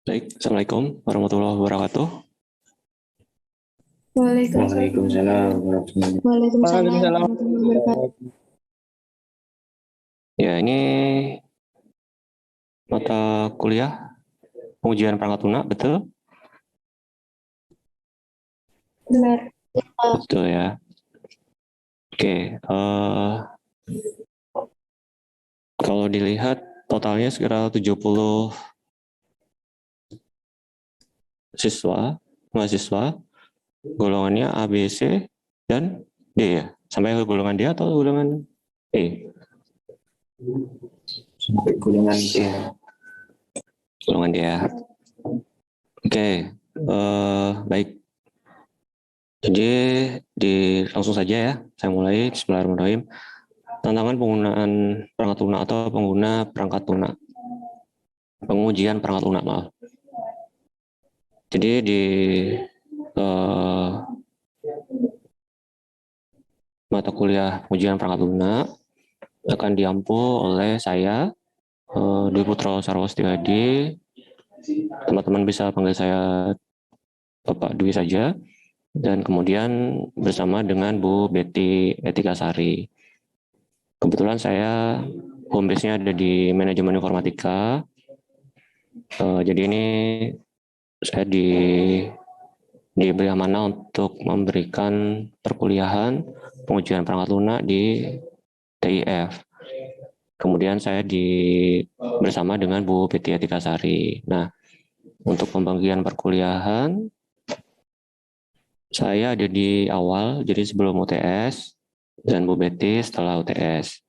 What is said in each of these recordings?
Baik, Assalamualaikum warahmatullahi wabarakatuh. Waalaikumsalam warahmatullahi Waalaikumsalam Waalaikumsalam. warahmatullahi wabarakatuh. Ya, ini mata kuliah pengujian perangkat lunak, betul? Benar. Betul ya. Oke, kalau dilihat totalnya sekitar 70 mahasiswa, golongannya A, B, C, dan D ya. Sampai ke golongan D atau golongan E? sampai golongan D. Golongan D ya. Oke, baik. Jadi langsung saja ya, saya mulai. Bismillahirrahmanirrahim. Tantangan penggunaan perangkat lunak atau pengguna perangkat lunak. Pengujian perangkat lunak, maaf. Jadi di mata kuliah pengujian perangkat lunak akan diampu oleh saya, Dwi Putro Sarwastikadi. Teman-teman bisa panggil saya Bapak Dwi saja. Dan kemudian bersama dengan Bu Betty Etikasari. Kebetulan saya home base-nya ada di manajemen informatika. Jadi ini saya diberi amanah untuk memberikan perkuliahan pengujian perangkat lunak di TIF. Kemudian saya bersama dengan Bu Betty Etikasari. Nah, untuk pembagian perkuliahan saya ada di awal, jadi sebelum UTS, dan Bu Betty setelah UTS.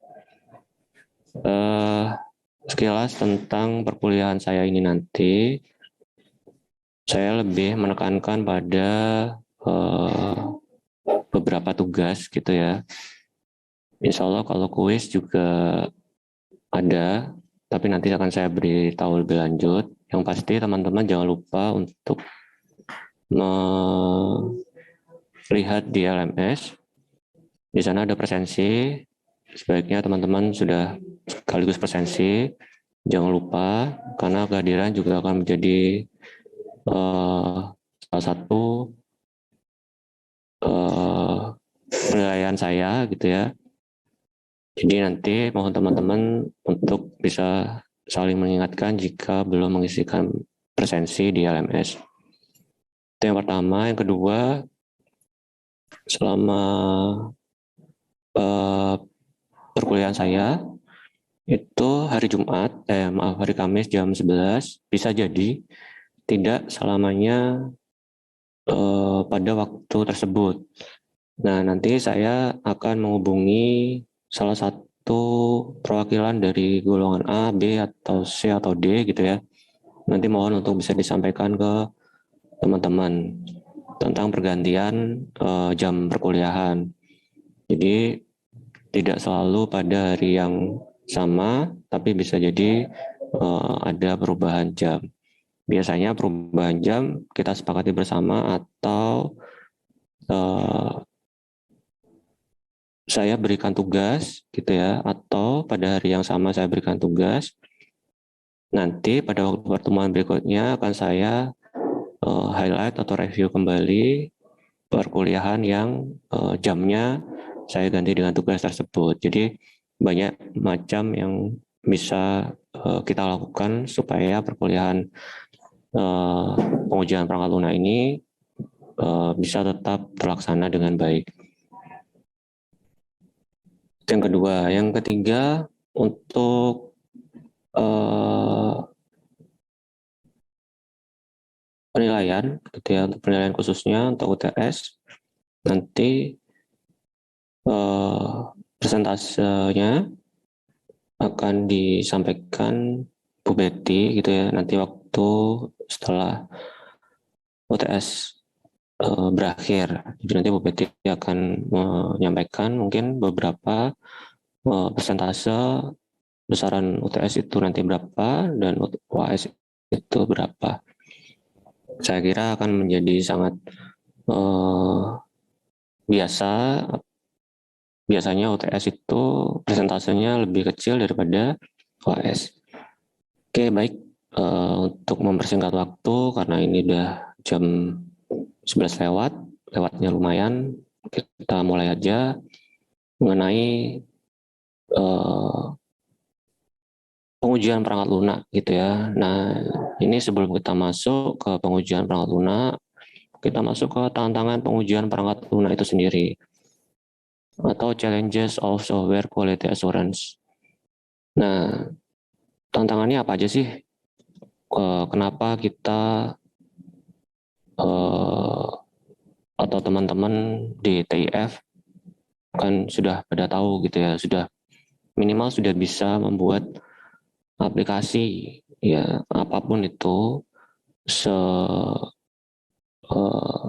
Sekilas tentang perkuliahan saya ini nanti, saya lebih menekankan pada beberapa tugas gitu ya. Insya Allah kalau kuis juga ada, tapi nanti akan saya beritahu lebih lanjut. Yang pasti teman-teman jangan lupa untuk melihat di LMS. Di sana ada presensi. Sebaiknya teman-teman sudah sekaligus presensi. Jangan lupa, karena kehadiran juga akan menjadi salah satu penilaian saya gitu ya. Jadi nanti mohon teman-teman untuk bisa saling mengingatkan jika belum mengisikan presensi di LMS. Itu yang pertama. Yang kedua, selama perkuliahan saya itu hari hari Kamis jam 11, bisa jadi tidak selamanya pada waktu tersebut. Nah, nanti saya akan menghubungi salah satu perwakilan dari golongan A, B, atau C, atau D gitu ya. Nanti mohon untuk bisa disampaikan ke teman-teman tentang pergantian jam perkuliahan. Jadi tidak selalu pada hari yang sama, tapi bisa jadi ada perubahan jam. Biasanya perubahan jam kita sepakati bersama atau saya berikan tugas gitu ya, atau pada hari yang sama saya berikan tugas. Nanti pada waktu pertemuan berikutnya akan saya highlight atau review kembali perkuliahan yang jamnya saya ganti dengan tugas tersebut. Jadi banyak macam yang bisa kita lakukan supaya perkuliahan pengujian perangkat lunak ini bisa tetap terlaksana dengan baik. Yang kedua, yang ketiga untuk penilaian, gitu ya, untuk penilaian khususnya untuk UTS nanti persentasenya akan disampaikan Bu Betty gitu ya, nanti waktu setelah UTS berakhir. Jadi nanti Bu Betty akan menyampaikan mungkin beberapa persentase besaran UTS itu nanti berapa dan UAS itu berapa. Saya kira akan menjadi sangat biasanya UTS itu persentasenya lebih kecil daripada UAS. Oke, baik. untuk mempersingkat waktu karena ini udah jam 11 lewatnya lumayan, kita mulai aja mengenai pengujian perangkat lunak gitu ya. Nah, ini sebelum kita masuk ke pengujian perangkat lunak, kita masuk ke tantangan pengujian perangkat lunak itu sendiri atau challenges of software quality assurance. Nah, tantangannya apa aja sih? Kenapa kita atau teman-teman di TIF kan sudah pada tahu gitu ya, sudah minimal sudah bisa membuat aplikasi ya apapun itu, se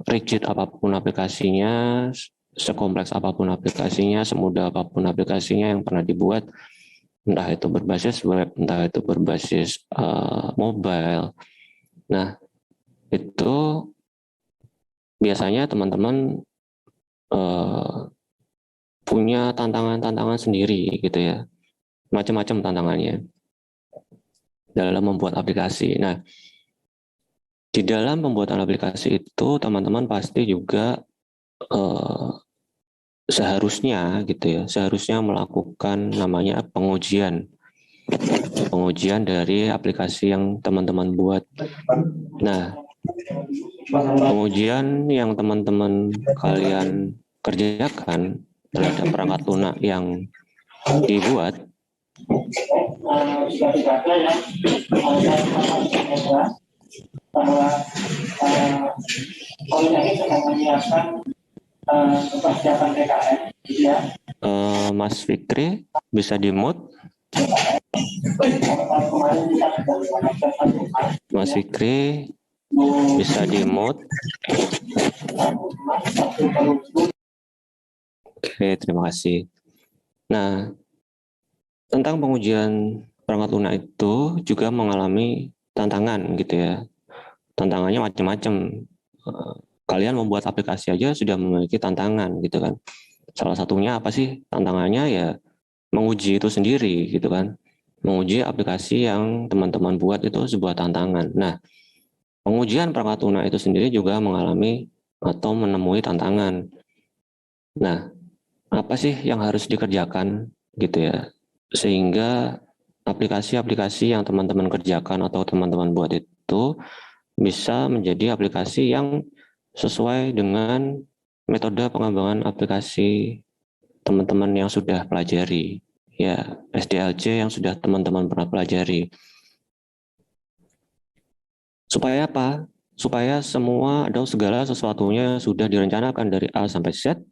rigid apapun aplikasinya, sekompleks apapun aplikasinya, semudah apapun aplikasinya yang pernah dibuat, entah itu berbasis web, entah itu berbasis mobile. Nah, itu biasanya teman-teman punya tantangan-tantangan sendiri gitu ya, macam-macam tantangannya dalam membuat aplikasi. Nah, di dalam pembuatan aplikasi itu teman-teman pasti juga seharusnya gitu ya, seharusnya melakukan namanya pengujian dari aplikasi yang teman-teman buat. Nah, pengujian yang teman-teman kalian kerjakan terhadap perangkat lunak yang dibuat bahwa Politeknik sedang menyiapkan persiapan PKN, gitu ya. Mas Fikri bisa di-mute. Mas Fikri bisa di-mute. Oke, terima kasih. Nah, tentang pengujian perangkat lunak itu juga mengalami tantangan gitu ya. Tantangannya macam-macam. Kalian membuat aplikasi aja sudah memiliki tantangan gitu kan. Salah satunya apa sih tantangannya ya menguji itu sendiri gitu kan. Menguji aplikasi yang teman-teman buat itu sebuah tantangan. Nah, pengujian perangkat lunak itu sendiri juga mengalami atau menemui tantangan. Nah, apa sih yang harus dikerjakan gitu ya, sehingga aplikasi-aplikasi yang teman-teman kerjakan atau teman-teman buat itu bisa menjadi aplikasi yang sesuai dengan metode pengembangan aplikasi teman-teman yang sudah pelajari, ya SDLC yang sudah teman-teman pernah pelajari. Supaya apa? Supaya semua atau segala sesuatunya sudah direncanakan dari A sampai Z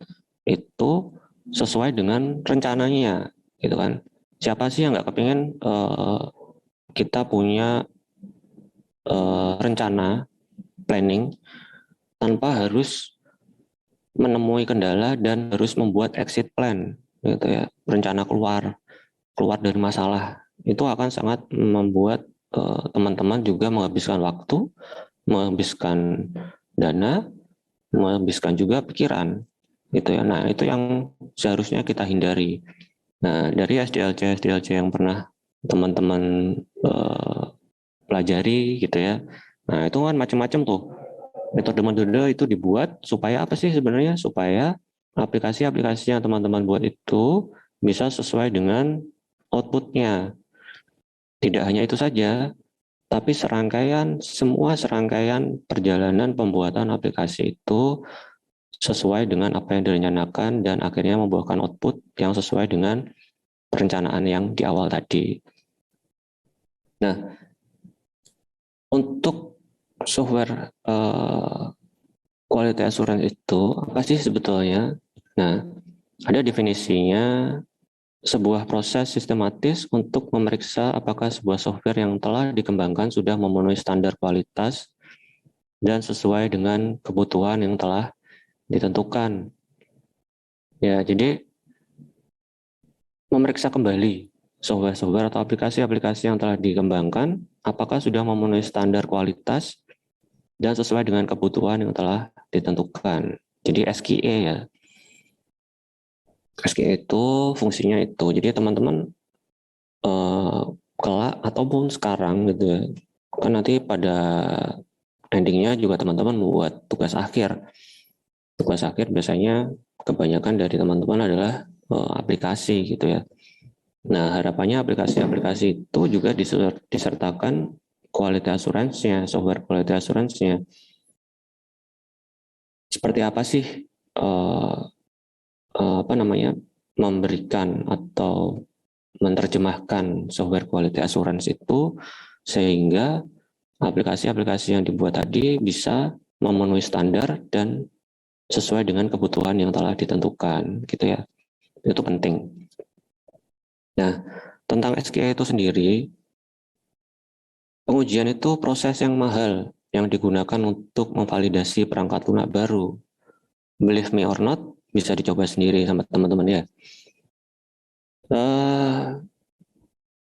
itu sesuai dengan rencananya, gitu kan? Siapa sih yang nggak kepingin kita punya rencana planning tanpa harus menemui kendala dan harus membuat exit plan, gitu ya, rencana keluar dari masalah. Itu akan sangat membuat teman-teman juga menghabiskan waktu, menghabiskan dana, menghabiskan juga pikiran, gitu ya. Nah, itu yang seharusnya kita hindari. Nah, dari SDLC yang pernah teman-teman pelajari gitu ya. Nah, itu kan macam-macam tuh. Metode-metode itu dibuat supaya apa sih sebenarnya? Supaya aplikasi-aplikasi yang teman-teman buat itu bisa sesuai dengan outputnya. Tidak hanya itu saja, tapi semua serangkaian perjalanan pembuatan aplikasi itu sesuai dengan apa yang direncanakan dan akhirnya membuahkan output yang sesuai dengan perencanaan yang di awal tadi. Nah, untuk software quality assurance itu apa sih sebetulnya? Nah, ada definisinya, sebuah proses sistematis untuk memeriksa apakah sebuah software yang telah dikembangkan sudah memenuhi standar kualitas dan sesuai dengan kebutuhan yang telah ditentukan. Ya, jadi memeriksa kembali software-software atau aplikasi-aplikasi yang telah dikembangkan apakah sudah memenuhi standar kualitas dan sesuai dengan kebutuhan yang telah ditentukan. Jadi SQA ya. SQA itu fungsinya itu. Jadi teman-teman kelak ataupun sekarang gitu ya, kan nanti pada endingnya juga teman-teman membuat tugas akhir. Tugas akhir biasanya kebanyakan dari teman-teman adalah aplikasi gitu ya. Nah, harapannya aplikasi-aplikasi itu juga disertakan quality assurance-nya, software quality assurance-nya. Seperti apa sih memberikan atau menerjemahkan software quality assurance itu sehingga aplikasi-aplikasi yang dibuat tadi bisa memenuhi standar dan sesuai dengan kebutuhan yang telah ditentukan gitu ya. Itu penting. Nah, tentang SKA itu sendiri, pengujian itu proses yang mahal yang digunakan untuk memvalidasi perangkat lunak baru. Believe me or not, bisa dicoba sendiri sama teman-teman ya.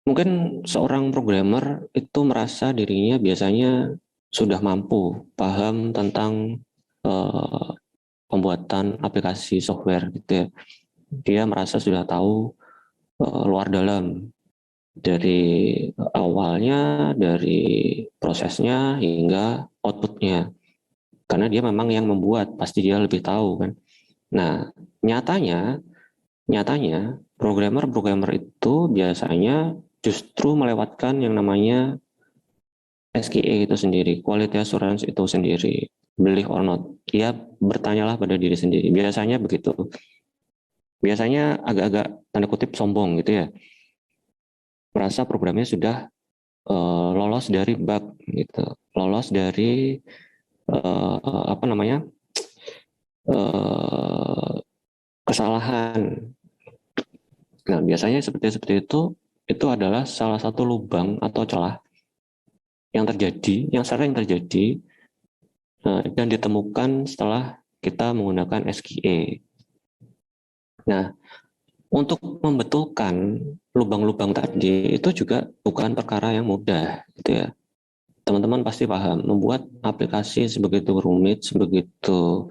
Mungkin seorang programmer itu merasa dirinya biasanya sudah mampu paham tentang pembuatan aplikasi software gitu ya. Dia merasa sudah tahu luar dalam dari awalnya, dari prosesnya hingga outputnya. Karena dia memang yang membuat, pasti dia lebih tahu kan. Nah, nyatanya programmer itu biasanya justru melewatkan yang namanya SQA itu sendiri, quality assurance itu sendiri, believe or not. Dia bertanyalah pada diri sendiri. Biasanya begitu. Biasanya agak-agak tanda kutip sombong gitu ya. Merasa programnya sudah lolos dari bug gitu, lolos dari kesalahan. Nah, biasanya seperti itu adalah salah satu lubang atau celah yang sering terjadi dan ditemukan setelah kita menggunakan SQA. Nah, untuk membetulkan lubang-lubang tadi itu juga bukan perkara yang mudah, gitu ya. Teman-teman pasti paham, membuat aplikasi sebegitu rumit, sebegitu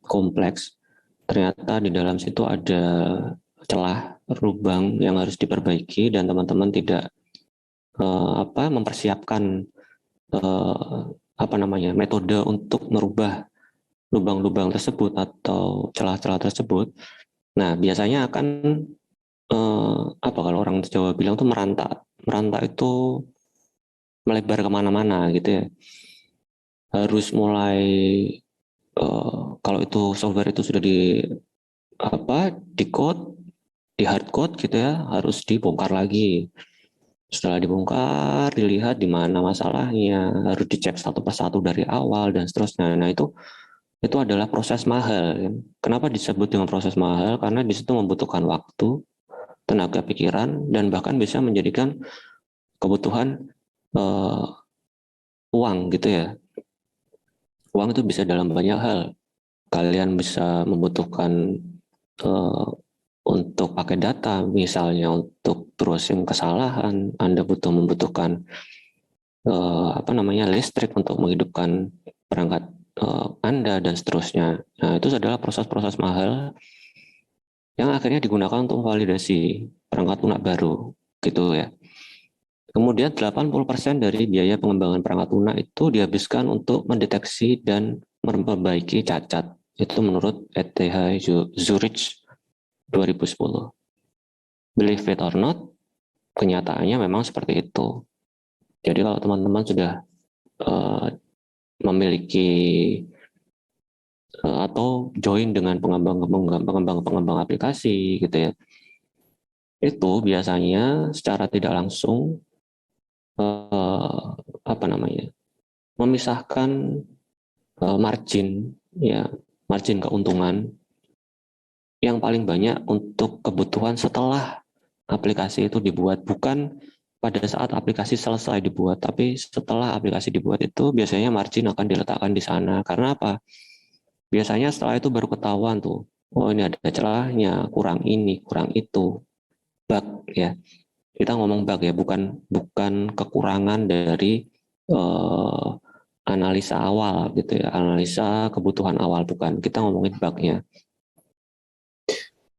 kompleks, ternyata di dalam situ ada celah, lubang yang harus diperbaiki dan teman-teman tidak mempersiapkan metode untuk merubah lubang-lubang tersebut atau celah-celah tersebut. Nah, biasanya akan kalau orang Jawa bilang tuh merantau itu melebar kemana-mana gitu ya. Harus mulai kalau itu software itu sudah di code, di hard code gitu ya, harus dibongkar lagi. Setelah dibongkar, dilihat di mana masalahnya, harus dicek satu persatu dari awal dan seterusnya. Nah, itu adalah proses mahal. Kenapa disebut dengan proses mahal? Karena di situ membutuhkan waktu, tenaga pikiran, dan bahkan bisa menjadikan kebutuhan uang gitu ya. Uang itu bisa dalam banyak hal. Kalian bisa membutuhkan untuk pakai data, misalnya untuk browsing kesalahan, Anda membutuhkan listrik untuk menghidupkan perangkat Anda dan seterusnya. Nah, itu adalah proses-proses mahal yang akhirnya digunakan untuk validasi perangkat lunak baru gitu ya. Kemudian 80% dari biaya pengembangan perangkat lunak itu dihabiskan untuk mendeteksi dan memperbaiki cacat. Itu menurut ETH Zurich 2010. Believe it or not, kenyataannya memang seperti itu. Jadi kalau teman-teman sudah memiliki atau join dengan pengembang aplikasi gitu ya, itu biasanya secara tidak langsung memisahkan margin keuntungan yang paling banyak untuk kebutuhan setelah aplikasi itu dibuat, bukan pada saat aplikasi selesai dibuat, tapi setelah aplikasi dibuat itu biasanya margin akan diletakkan di sana. Karena apa? Biasanya setelah itu baru ketahuan tuh, oh ini ada celahnya, kurang ini, kurang itu, bug ya. Kita ngomong bug ya, bukan kekurangan dari analisa awal gitu ya, analisa kebutuhan awal, bukan. Kita ngomongin bugnya.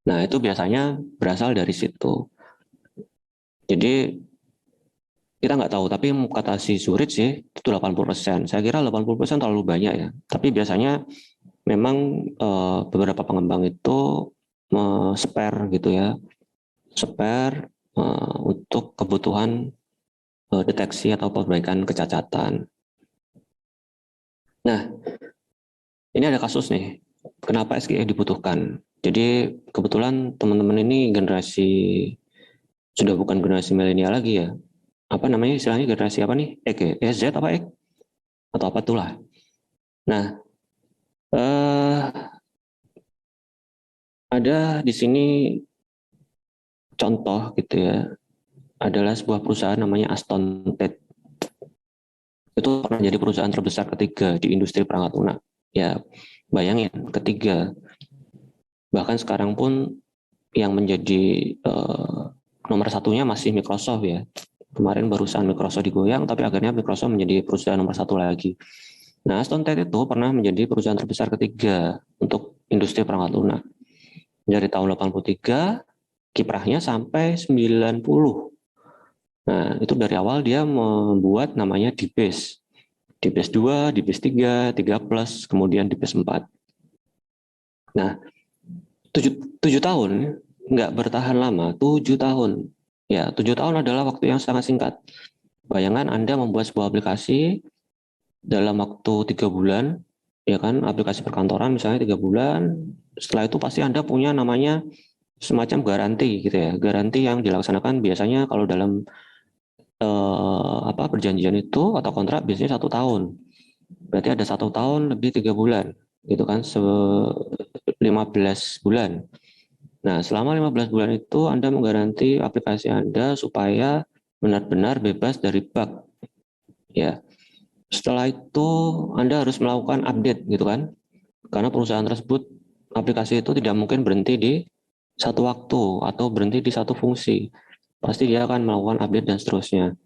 Nah, itu biasanya berasal dari situ. Jadi kita nggak tahu, tapi kata si Zurich sih itu 80%. Saya kira 80% terlalu banyak ya. Tapi biasanya memang beberapa pengembang itu spare gitu ya, spare untuk kebutuhan deteksi atau perbaikan kecacatan. Nah, ini ada kasus nih, kenapa SGE dibutuhkan. Jadi kebetulan teman-teman ini generasi, sudah bukan generasi milenial lagi ya. Apa namanya istilahnya, generasi apa nih? Z apa X? Atau apa itulah. Nah, ada di sini contoh gitu ya, adalah sebuah perusahaan namanya Aston Ted. Itu pernah jadi perusahaan terbesar ketiga di industri perangkat lunak. Ya, bayangin, ketiga. Bahkan sekarang pun yang menjadi nomor satunya masih Microsoft ya. Kemarin barusan Microsoft digoyang, tapi akhirnya Microsoft menjadi perusahaan nomor satu lagi. Nah, Aston Ted itu pernah menjadi perusahaan terbesar ketiga untuk industri perangkat lunak. Dari tahun 83, kiprahnya sampai 90. Nah, itu dari awal dia membuat namanya DBase. DBase 2, DBase 3, 3 Plus, kemudian DBase 4. Nah, 7 tahun, nggak bertahan lama, 7 tahun. Ya, 7 tahun adalah waktu yang sangat singkat. Bayangkan Anda membuat sebuah aplikasi dalam waktu 3 bulan, ya kan, aplikasi perkantoran misalnya 3 bulan, setelah itu pasti Anda punya namanya semacam garansi gitu ya, garansi yang dilaksanakan biasanya kalau dalam perjanjian itu atau kontrak biasanya 1 tahun. Berarti ada 1 tahun lebih 3 bulan, gitu kan, 15 bulan. Nah, selama 15 bulan itu Anda menggaranti aplikasi Anda supaya benar-benar bebas dari bug. Ya. Setelah itu Anda harus melakukan update gitu kan. Karena perusahaan tersebut, aplikasi itu tidak mungkin berhenti di satu waktu atau berhenti di satu fungsi. Pasti dia akan melakukan update dan seterusnya.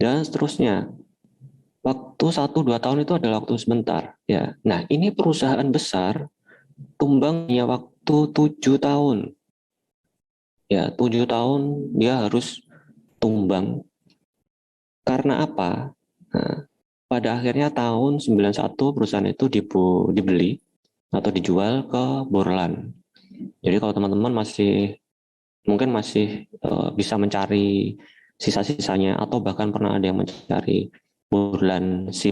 Dan seterusnya. Waktu 1-2 tahun itu adalah waktu sebentar. Ya. Nah, ini perusahaan besar tumbangnya waktu 7 tahun. Ya, 7 tahun dia harus tumbang. Karena apa? Nah, pada akhirnya tahun 91 perusahaan itu dibeli atau dijual ke Borland. Jadi kalau teman-teman mungkin masih bisa mencari sisa-sisanya atau bahkan pernah ada yang mencari Borland C++,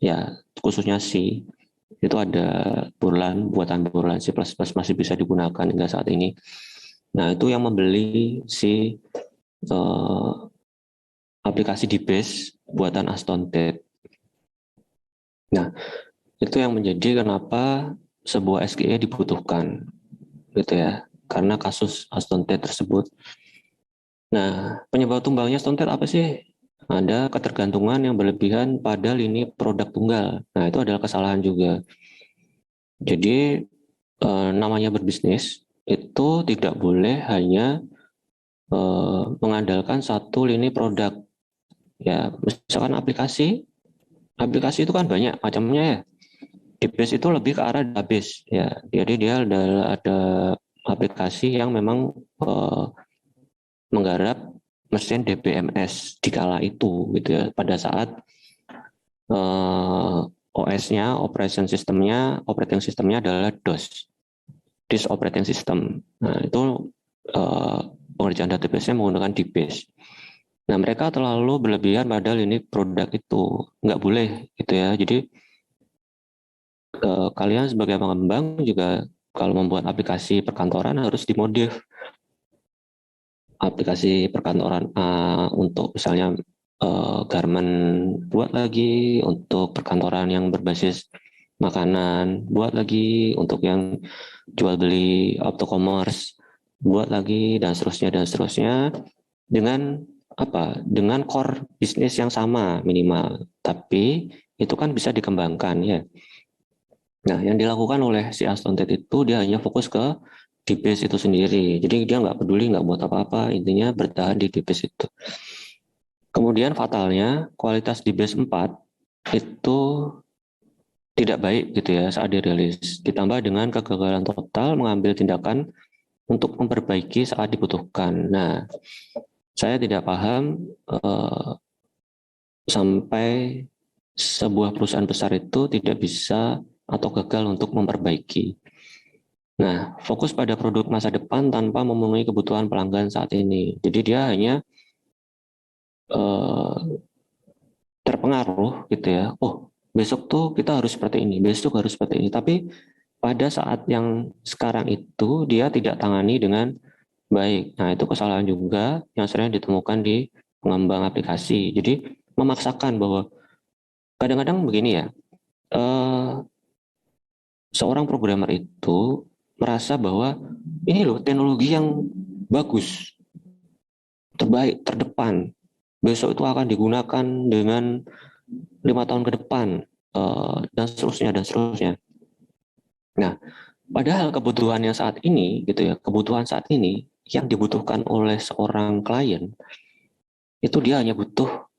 ya khususnya C, itu ada buatan Borland C++ masih bisa digunakan hingga saat ini. Nah, itu yang membeli si aplikasi DBase buatan Aston Ted. Nah, itu yang menjadi kenapa sebuah SGE dibutuhkan, gitu ya, karena kasus Aston Ted tersebut. Nah, penyebab tumbangnya Aston Ted apa sih? Ada ketergantungan yang berlebihan pada lini produk tunggal. Nah, itu adalah kesalahan juga. Jadi, namanya berbisnis itu tidak boleh hanya mengandalkan satu lini produk. Ya, misalkan aplikasi itu kan banyak macamnya ya. DBase itu lebih ke arah database ya. Jadi dia ada aplikasi yang memang menggarap mesin DBMS di kala itu gitu ya. Pada saat OS-nya, operating systemnya adalah DOS, disk operating system. Nah, itu pengerjaan database-nya menggunakan DBase. Nah, mereka terlalu berlebihan pada lini produk itu, nggak boleh gitu ya. Jadi kalian sebagai pengembang juga kalau membuat aplikasi perkantoran harus dimodif. Aplikasi perkantoran untuk misalnya garment buat lagi, untuk perkantoran yang berbasis makanan buat lagi, untuk yang jual beli auto commerce buat lagi, dan seterusnya dengan dengan core bisnis yang sama minimal, tapi itu kan bisa dikembangkan ya. Nah, yang dilakukan oleh si Aston Ted itu dia hanya fokus ke DBase itu sendiri. Jadi dia nggak peduli, nggak buat apa-apa, intinya bertahan di DBase itu. Kemudian fatalnya kualitas DBase 4 itu tidak baik gitu ya saat dirilis. Ditambah dengan kegagalan total mengambil tindakan untuk memperbaiki saat dibutuhkan. Nah, Saya tidak paham sampai sebuah perusahaan besar itu tidak bisa atau gagal untuk memperbaiki. Nah, fokus pada produk masa depan tanpa memenuhi kebutuhan pelanggan saat ini. Jadi dia hanya terpengaruh gitu ya. Oh, besok tuh kita harus seperti ini, besok harus seperti ini. Tapi pada saat yang sekarang itu dia tidak tangani dengan baik. Nah, itu kesalahan juga yang sering ditemukan di pengembang aplikasi. Jadi memaksakan bahwa kadang-kadang begini ya, seorang programmer itu merasa bahwa ini loh teknologi yang bagus, terbaik, terdepan. Besok itu akan digunakan dengan 5 tahun ke depan, dan seterusnya dan seterusnya. Nah, padahal kebutuhannya saat ini, gitu ya, kebutuhan saat ini yang dibutuhkan oleh seorang klien itu dia hanya butuh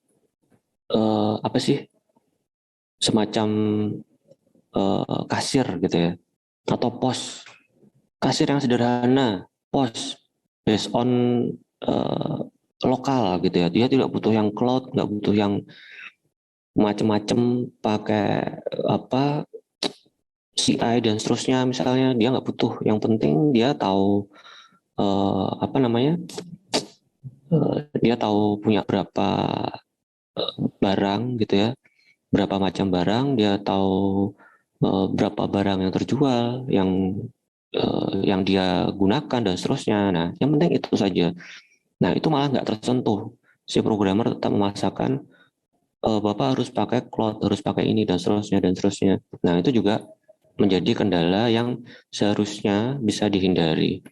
apa sih, semacam kasir gitu ya, atau pos kasir yang sederhana, pos based on uh, lokal gitu ya. Dia tidak butuh yang cloud, nggak butuh yang macam-macam pakai apa CI dan seterusnya. Misalnya dia nggak butuh. Yang penting dia tahu apa namanya, dia tahu punya berapa barang gitu ya, berapa macam barang, dia tahu berapa barang yang terjual, yang dia gunakan dan seterusnya. Nah, yang penting itu saja. Nah, itu malah nggak tersentuh. Si programmer tetap memaksakan Bapak harus pakai cloud, harus pakai ini dan seterusnya dan seterusnya. Nah, itu juga menjadi kendala yang seharusnya bisa dihindari.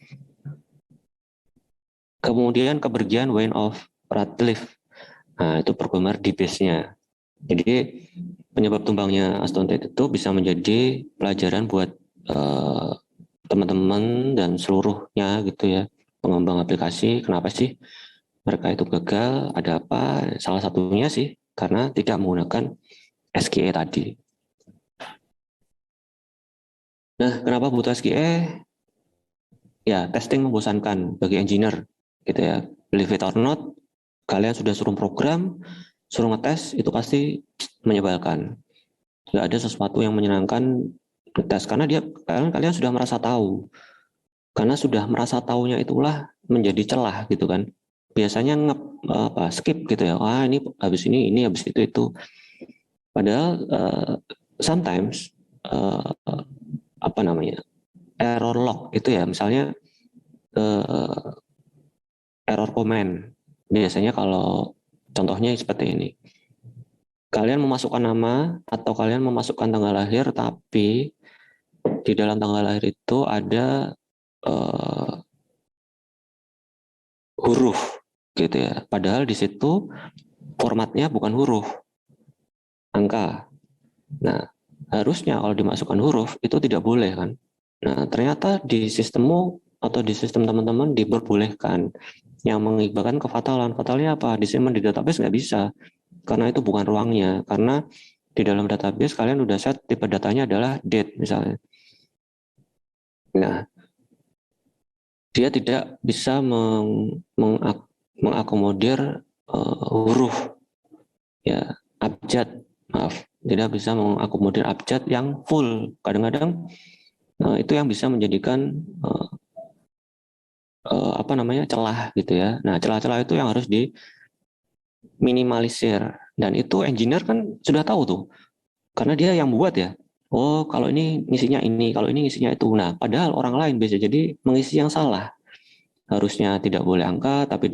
Kemudian kepergian Wayne of Radcliffe. Nah, itu programmer di base-nya. Jadi penyebab tumbangnya Aston Tate itu bisa menjadi pelajaran buat teman-teman dan seluruhnya gitu ya, pengembang aplikasi. Kenapa sih mereka itu gagal? Ada apa? Salah satunya sih karena tidak menggunakan SQE tadi. Nah, kenapa butuh SQE? Ya, testing membosankan bagi engineer gitu ya. Believe it or not, kalian sudah suruh program, suruh ngetes, itu pasti menyebalkan. Nggak ada sesuatu yang menyenangkan ngetes karena kalian sudah merasa tahu. Karena sudah merasa tahunya itulah menjadi celah gitu kan. Biasanya skip gitu ya. Wah, ini habis itu. Padahal sometimes apa namanya? Error log itu ya, misalnya error comment. Biasanya kalau contohnya seperti ini. Kalian memasukkan nama atau kalian memasukkan tanggal lahir, tapi di dalam tanggal lahir itu ada huruf gitu ya. Padahal di situ formatnya bukan huruf, angka. Nah, harusnya kalau dimasukkan huruf itu tidak boleh kan. Nah, ternyata di sistemmu atau di sistem teman-teman diperbolehkan, yang mengibarkan kefatalan. Fatalnya apa? Disimpan di database nggak bisa, karena itu bukan ruangnya. Karena di dalam database kalian udah set tipe datanya adalah date misalnya. Nah, dia tidak bisa mengakomodir huruf ya, abjad, maaf, tidak bisa mengakomodir abjad yang full. Kadang-kadang itu yang bisa menjadikan apa namanya, celah gitu ya. Nah, celah-celah itu yang harus diminimalisir, dan itu engineer kan sudah tahu tuh karena dia yang buat ya. Oh, kalau ini ngisinya ini, kalau ini ngisinya itu. Nah, padahal orang lain bisa jadi mengisi yang salah. Harusnya tidak boleh angka, tapi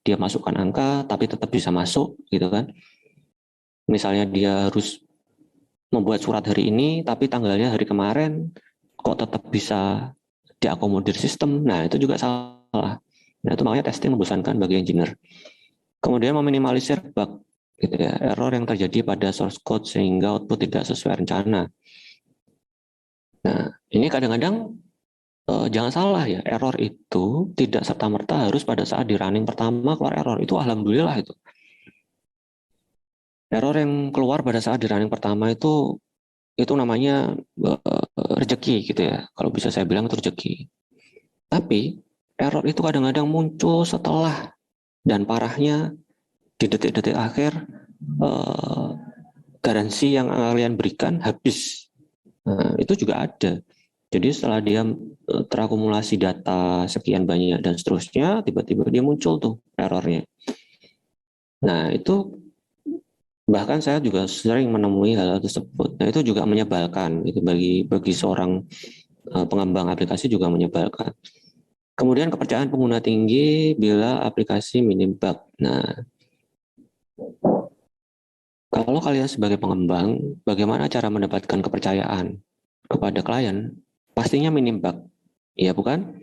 dia masukkan angka, tapi tetap bisa masuk gitu kan. Misalnya dia harus membuat surat hari ini, tapi tanggalnya hari kemarin, kok tetap bisa diakomodir sistem. Nah, itu juga salah. Nah, itu makanya testing membosankan bagi engineer. Kemudian meminimalisir bug, gitu ya, error yang terjadi pada source code sehingga output tidak sesuai rencana. Nah, ini kadang-kadang jangan salah ya, error itu tidak serta-merta harus pada saat di running pertama keluar error. Itu alhamdulillah itu. Error yang keluar pada saat di running pertama itu namanya rezeki gitu ya. Kalau bisa saya bilang itu rezeki. Tapi error itu kadang-kadang muncul setelah Dan parahnya di detik-detik akhir garansi yang kalian berikan habis. Nah, itu juga ada. Jadi setelah dia terakumulasi data sekian banyak dan seterusnya, tiba-tiba dia muncul tuh errornya. Nah, itu bahkan saya juga sering menemui hal tersebut. Nah, itu juga menyebalkan itu bagi seorang pengembang aplikasi, juga menyebalkan. Kemudian kepercayaan pengguna tinggi bila aplikasi minim bug. Nah, kalau kalian sebagai pengembang, bagaimana cara mendapatkan kepercayaan kepada klien? Pastinya minim bug, ya bukan?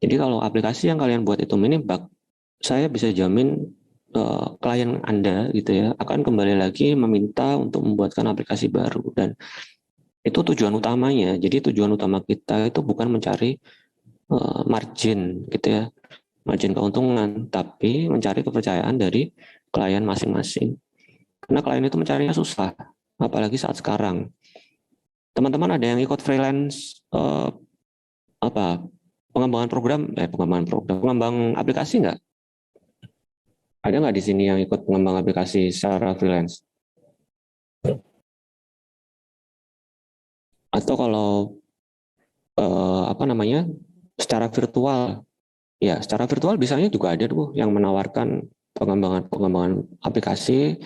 Jadi kalau aplikasi yang kalian buat itu minim bug, saya bisa jamin klien Anda gitu ya akan kembali lagi meminta untuk membuatkan aplikasi baru, dan itu tujuan utamanya. Jadi tujuan utama kita itu bukan mencari margin gitu ya, margin keuntungan, tapi mencari kepercayaan dari klien masing-masing. Karena klien itu mencarinya susah, apalagi saat sekarang. Teman-teman ada yang ikut freelance pengembang aplikasi nggak? Ada nggak di sini yang ikut pengembang aplikasi secara freelance? Atau kalau secara virtual, ya secara virtual biasanya juga ada tuh yang menawarkan pengembangan aplikasi.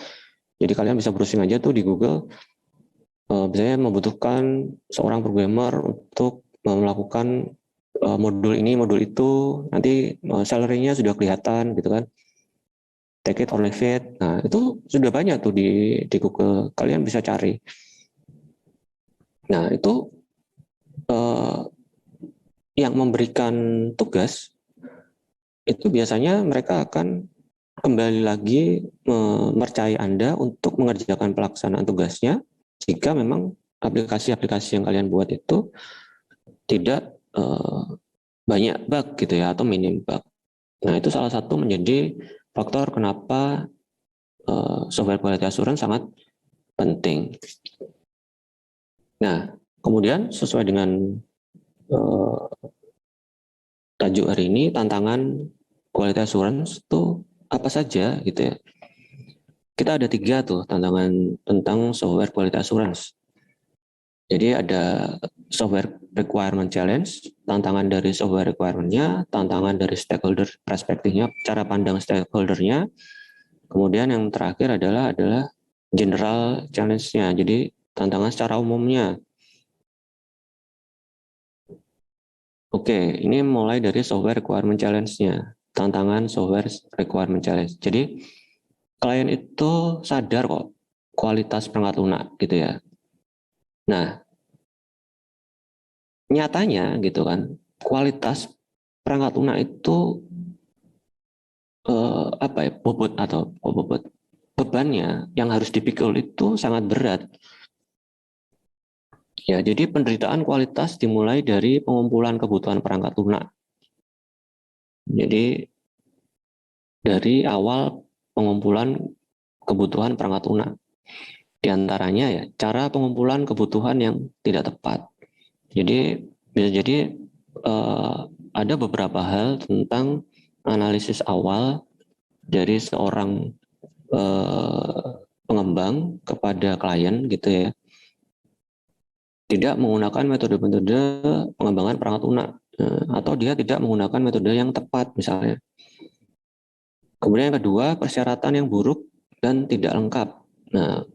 Jadi kalian bisa browsing aja tuh di Google. Misalnya membutuhkan seorang programmer untuk melakukan modul ini, modul itu, nanti salary-nya sudah kelihatan gitu kan. Take it or leave it. Nah, itu sudah banyak tuh di Google. Kalian bisa cari. Nah, itu yang memberikan tugas itu biasanya mereka akan kembali lagi mempercayai Anda untuk mengerjakan pelaksanaan tugasnya jika memang aplikasi-aplikasi yang kalian buat itu tidak banyak bug gitu ya, atau minim bug. Nah, itu salah satu menjadi faktor kenapa software quality assurance sangat penting. Nah, kemudian sesuai dengan tajuk hari ini, tantangan quality assurance itu apa saja gitu ya. Kita ada 3 tuh tantangan tentang software quality assurance. Jadi ada software requirement challenge, tantangan dari software requirement-nya, tantangan dari stakeholder perspektifnya, cara pandang stakeholder-nya. Kemudian yang terakhir adalah general challenge-nya, jadi tantangan secara umumnya. Oke, ini mulai dari software requirement challenge-nya, tantangan software requirement challenge. Jadi klien itu sadar kok kualitas perangkat lunak gitu ya. Nah, nyatanya gitu kan, kualitas perangkat lunak itu bobot bebannya yang harus dipikul itu sangat berat. Ya, jadi penderitaan kualitas dimulai dari pengumpulan kebutuhan perangkat lunak. Jadi dari awal pengumpulan kebutuhan perangkat lunak, di antaranya ya cara pengumpulan kebutuhan yang tidak tepat. Jadi bisa jadi ada beberapa hal tentang analisis awal dari seorang pengembang kepada klien gitu ya, tidak menggunakan metode-metode pengembangan perangkat lunak, atau dia tidak menggunakan metode yang tepat misalnya. Kemudian yang kedua, persyaratan yang buruk dan tidak lengkap. Nah,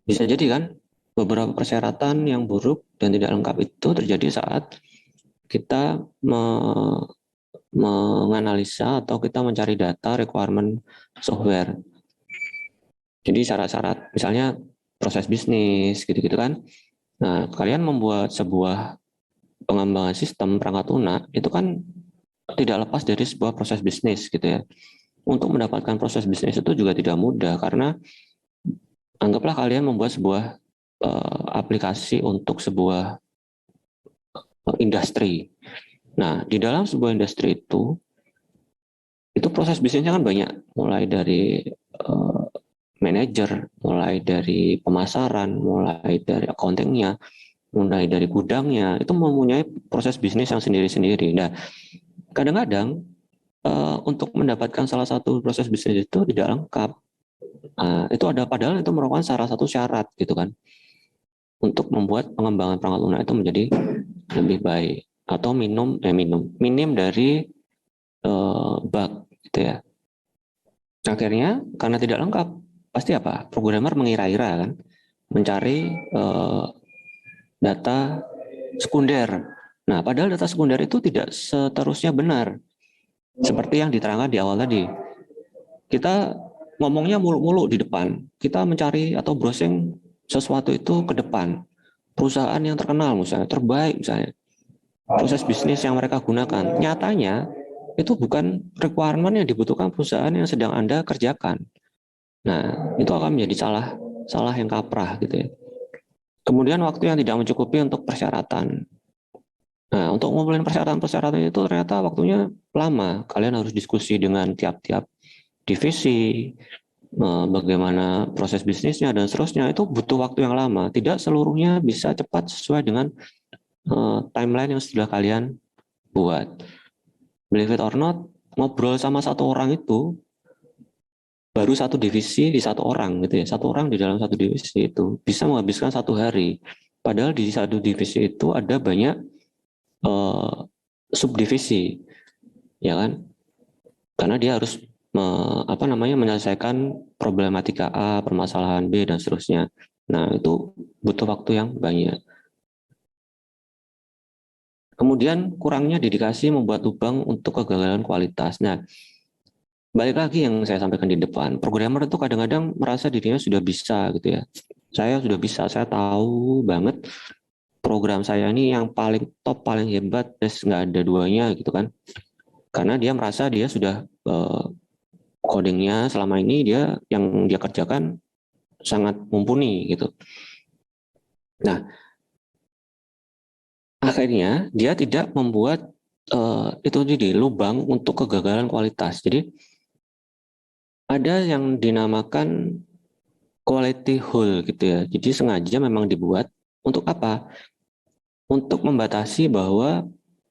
bisa jadi kan beberapa persyaratan yang buruk dan tidak lengkap itu terjadi saat kita menganalisa atau kita mencari data requirement software. Jadi syarat-syarat misalnya proses bisnis gitu-gitu kan. Nah, kalian membuat sebuah pengembangan sistem perangkat lunak itu kan tidak lepas dari sebuah proses bisnis gitu ya. Untuk mendapatkan proses bisnis itu juga tidak mudah, karena anggaplah kalian membuat sebuah aplikasi untuk sebuah industri. Nah, di dalam sebuah industri itu proses bisnisnya kan banyak, mulai dari manajer, mulai dari pemasaran, mulai dari accounting-nya, mulai dari gudangnya, itu mempunyai proses bisnis yang sendiri-sendiri. Nah, kadang-kadang untuk mendapatkan salah satu proses bisnis itu tidak lengkap. Itu ada, padahal itu merupakan salah satu syarat gitu kan untuk membuat pengembangan perangkat lunak itu menjadi lebih baik atau minim dari bug gitu ya. Akhirnya karena tidak lengkap, pasti apa? Programmer mengira-ira kan, mencari data sekunder. Nah, padahal data sekunder itu tidak seterusnya benar. Seperti yang diterangkan di awal tadi. Kita ngomongnya muluk-muluk di depan. Kita mencari atau browsing sesuatu itu ke depan. Perusahaan yang terkenal misalnya, terbaik misalnya. Proses bisnis yang mereka gunakan. Nyatanya itu bukan requirement yang dibutuhkan perusahaan yang sedang Anda kerjakan. Nah, itu akan menjadi salah yang kaprah gitu ya. Kemudian waktu yang tidak mencukupi untuk persyaratan. Nah, untuk ngumpulin persyaratan-persyaratan itu ternyata waktunya lama. Kalian harus diskusi dengan tiap-tiap divisi, bagaimana proses bisnisnya dan seterusnya. Itu butuh waktu yang lama. Tidak seluruhnya bisa cepat sesuai dengan timeline yang sudah kalian buat. Believe it or not, ngobrol sama satu orang itu baru satu divisi di satu orang gitu ya. Satu orang di dalam satu divisi itu bisa menghabiskan 1 hari. Padahal di satu divisi itu ada banyak subdivisi, ya kan? Karena dia harus menyelesaikan problematika A, permasalahan B dan seterusnya. Nah, itu butuh waktu yang banyak. Kemudian kurangnya dedikasi membuat lubang untuk kegagalan kualitas. Nah, balik lagi yang saya sampaikan di depan, programmer itu kadang-kadang merasa dirinya sudah bisa gitu ya. Saya sudah bisa, saya tahu banget program saya ini yang paling top, paling hebat, terus nggak ada duanya gitu kan. Karena dia merasa dia sudah codingnya selama ini yang dia kerjakan sangat mumpuni gitu. Nah, akhirnya dia tidak membuat itu jadi lubang untuk kegagalan kualitas. Jadi ada yang dinamakan quality hole gitu ya. Jadi sengaja memang dibuat untuk apa? Untuk membatasi bahwa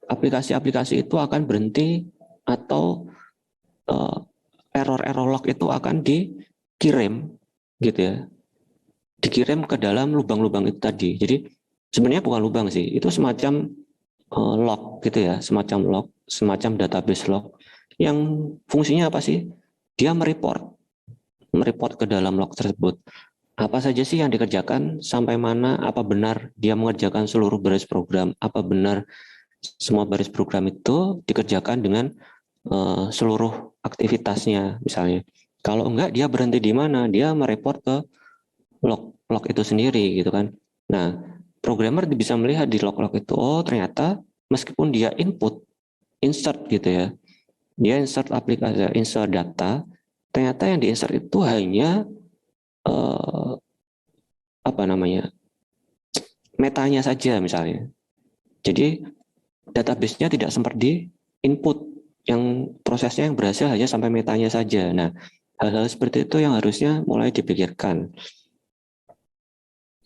aplikasi-aplikasi itu akan berhenti atau error-error log itu akan dikirim gitu ya. Dikirim ke dalam lubang-lubang itu tadi. Jadi sebenarnya bukan lubang sih, itu semacam log gitu ya, semacam log, semacam database log yang fungsinya apa sih? Dia mereport ke dalam log tersebut. Apa saja sih yang dikerjakan, sampai mana, apa benar dia mengerjakan seluruh baris program, apa benar semua baris program itu dikerjakan dengan seluruh aktivitasnya misalnya. Kalau enggak, dia berhenti di mana? Dia mereport ke log itu sendiri gitu kan. Nah, programmer bisa melihat di log-log itu, oh ternyata meskipun dia insert gitu ya, dia insert aplikasi, insert data, ternyata yang diinsert itu hanya metanya saja misalnya. Jadi database-nya tidak seperti input yang prosesnya yang berhasil hanya sampai metanya saja. Nah, hal-hal seperti itu yang harusnya mulai dipikirkan.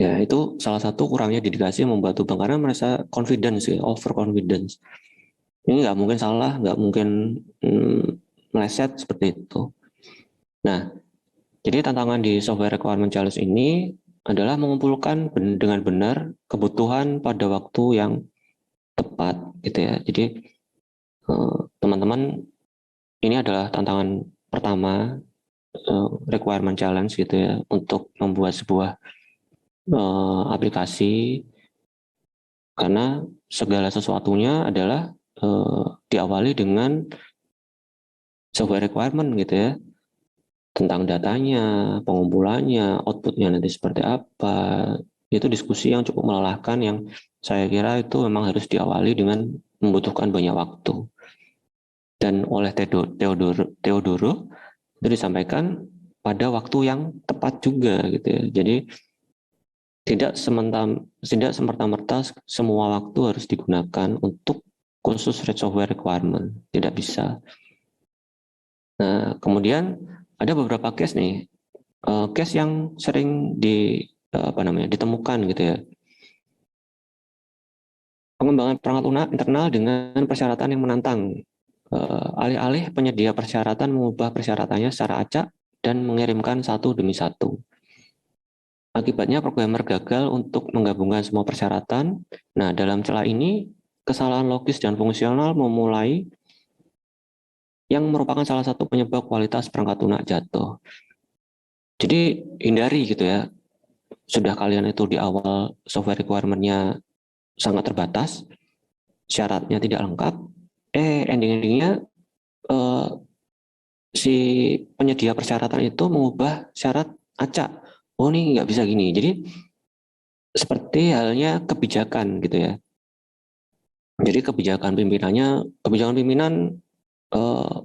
Ya, itu salah satu kurangnya dedikasi yang membuat lubang karena merasa confidence ya, over confidence. Ini nggak mungkin salah, nggak mungkin meleset seperti itu. Nah, jadi tantangan di software requirement challenge ini adalah mengumpulkan dengan benar kebutuhan pada waktu yang tepat, gitu ya. Jadi teman-teman, ini adalah tantangan pertama requirement challenge gitu ya, untuk membuat sebuah aplikasi, karena segala sesuatunya adalah diawali dengan software requirement gitu ya, tentang datanya, pengumpulannya, outputnya nanti seperti apa. Itu diskusi yang cukup melelahkan yang saya kira itu memang harus diawali dengan membutuhkan banyak waktu. Dan oleh Theodoro itu disampaikan pada waktu yang tepat juga gitu ya. Jadi tidak semerta-merta semua waktu harus digunakan untuk khusus software requirement, tidak bisa. Nah, kemudian ada beberapa case nih, case yang sering ditemukan gitu ya. Pengembangan perangkat lunak internal dengan persyaratan yang menantang. Alih-alih penyedia persyaratan mengubah persyaratannya secara acak dan mengirimkan satu demi satu. Akibatnya programmer gagal untuk menggabungkan semua persyaratan. Nah, dalam celah ini, kesalahan logis dan fungsional memulai yang merupakan salah satu penyebab kualitas perangkat lunak jatuh. Jadi hindari gitu ya, sudah kalian itu di awal software requirement-nya sangat terbatas, syaratnya tidak lengkap, ending-endingnya si penyedia persyaratan itu mengubah syarat acak. Oh ini nggak bisa gini. Jadi seperti halnya kebijakan gitu ya. Jadi kebijakan pimpinan eh,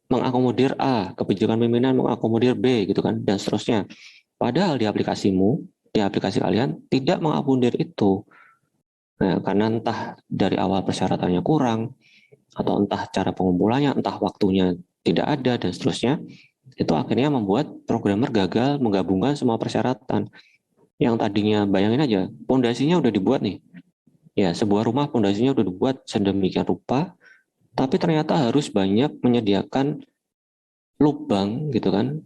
mengakomodir A, kebijakan pimpinan mengakomodir B gitu kan, dan seterusnya. Padahal di aplikasimu, di aplikasi kalian tidak mengakomodir itu. Nah, karena entah dari awal persyaratannya kurang, atau entah cara pengumpulannya, entah waktunya tidak ada, dan seterusnya, itu akhirnya membuat programmer gagal menggabungkan semua persyaratan. Yang tadinya, bayangin aja, pondasinya udah dibuat nih. Ya, sebuah rumah pondasinya udah dibuat sedemikian rupa, tapi ternyata harus banyak menyediakan lubang gitu kan.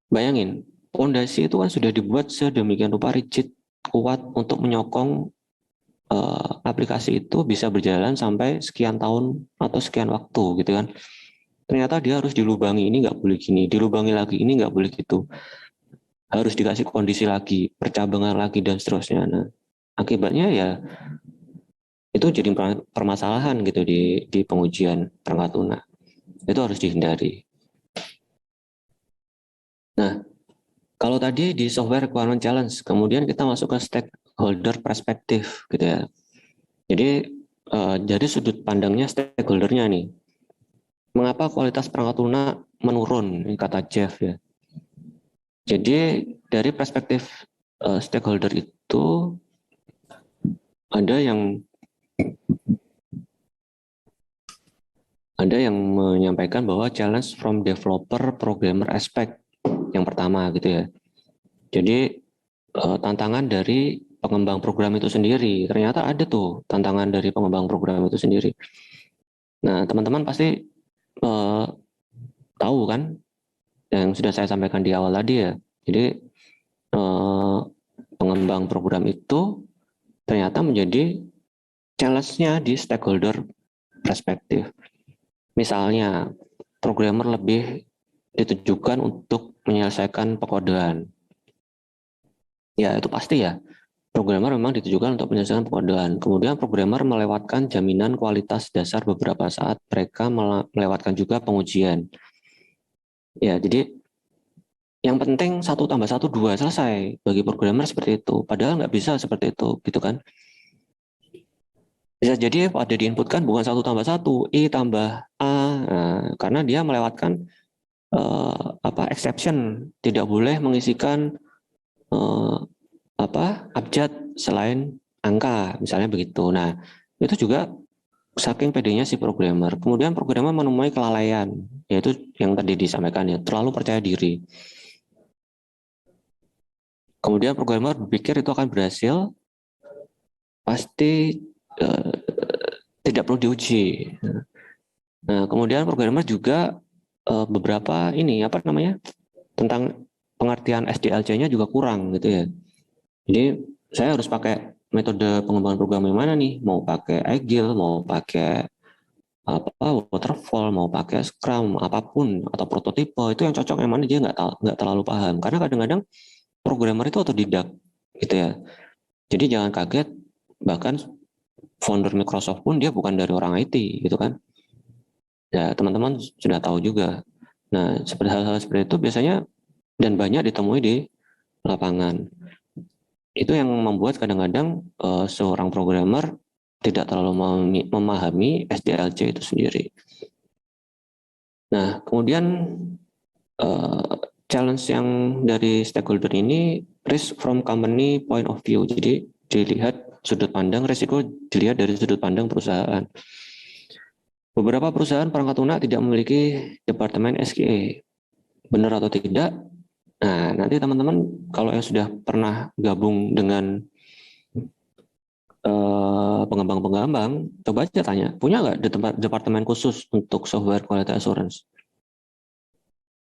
Bayangin, pondasi itu kan sudah dibuat sedemikian rupa rigid, kuat untuk menyokong aplikasi itu bisa berjalan sampai sekian tahun atau sekian waktu gitu kan. Ternyata dia harus dilubangi, ini nggak boleh gini, dilubangi lagi, ini nggak boleh gitu. Harus dikasih kondisi lagi, percabangan lagi, dan seterusnya. Nah, akibatnya ya itu jadi permasalahan gitu di pengujian perangkat lunak. Itu harus dihindari. Nah, kalau tadi di software requirement challenge, kemudian kita masuk ke stakeholder perspektif gitu ya. Jadi dari sudut pandangnya stakeholdernya nih, mengapa kualitas perangkat lunak menurun? Ini kata Jeff ya. Jadi dari perspektif stakeholder itu ada yang menyampaikan bahwa challenge from developer programmer aspect yang pertama gitu ya. Jadi tantangan dari pengembang program itu sendiri. Ternyata ada tuh tantangan dari pengembang program itu sendiri. Nah, teman-teman pasti tahu kan yang sudah saya sampaikan di awal tadi ya. Jadi pengembang program itu ternyata menjadi challenge-nya di stakeholder perspektif. Misalnya, programmer lebih ditujukan untuk menyelesaikan pekodean. Ya, itu pasti ya. Programmer memang ditujukan untuk menyelesaikan pekodean. Kemudian programmer melewatkan jaminan kualitas dasar beberapa saat mereka melewatkan juga pengujian. Ya, jadi yang penting 1+1 2 selesai bagi programmer seperti itu. Padahal nggak bisa seperti itu, gitu kan? Bisa jadi pada diinputkan bukan 1+1, I tambah A, nah, karena dia melewatkan exception, tidak boleh mengisikan abjad selain angka, misalnya begitu. Nah, itu juga saking pedenya si programmer. Kemudian programmer menemui kelalaian, yaitu yang tadi disampaikan ya, terlalu percaya diri. Kemudian programmer berpikir itu akan berhasil, pasti tidak perlu diuji. Nah, kemudian programmer juga beberapa tentang pengertian SDLC-nya juga kurang gitu ya. Jadi saya harus pakai metode pengembangan program yang mana nih? Mau pakai Agile, mau pakai waterfall, mau pakai Scrum, apapun atau prototipe, itu yang cocok yang mana dia nggak terlalu paham. Karena kadang-kadang programmer itu otodidak gitu ya. Jadi jangan kaget, bahkan founder Microsoft pun dia bukan dari orang IT gitu kan. Ya teman-teman sudah tahu juga. Nah seperti hal-hal seperti itu biasanya dan banyak ditemui di lapangan. Itu yang membuat kadang-kadang seorang programmer tidak terlalu memahami SDLC itu sendiri. Nah, kemudian challenge yang dari stakeholder ini risk from company point of view. Jadi dilihat sudut pandang risiko, dilihat dari sudut pandang perusahaan. Beberapa perusahaan perangkat lunak tidak memiliki departemen SQA. Benar atau tidak? Nah, nanti teman-teman kalau yang sudah pernah gabung dengan pengembang-pengembang, coba aja tanya, punya nggak di tempat departemen khusus untuk software quality assurance?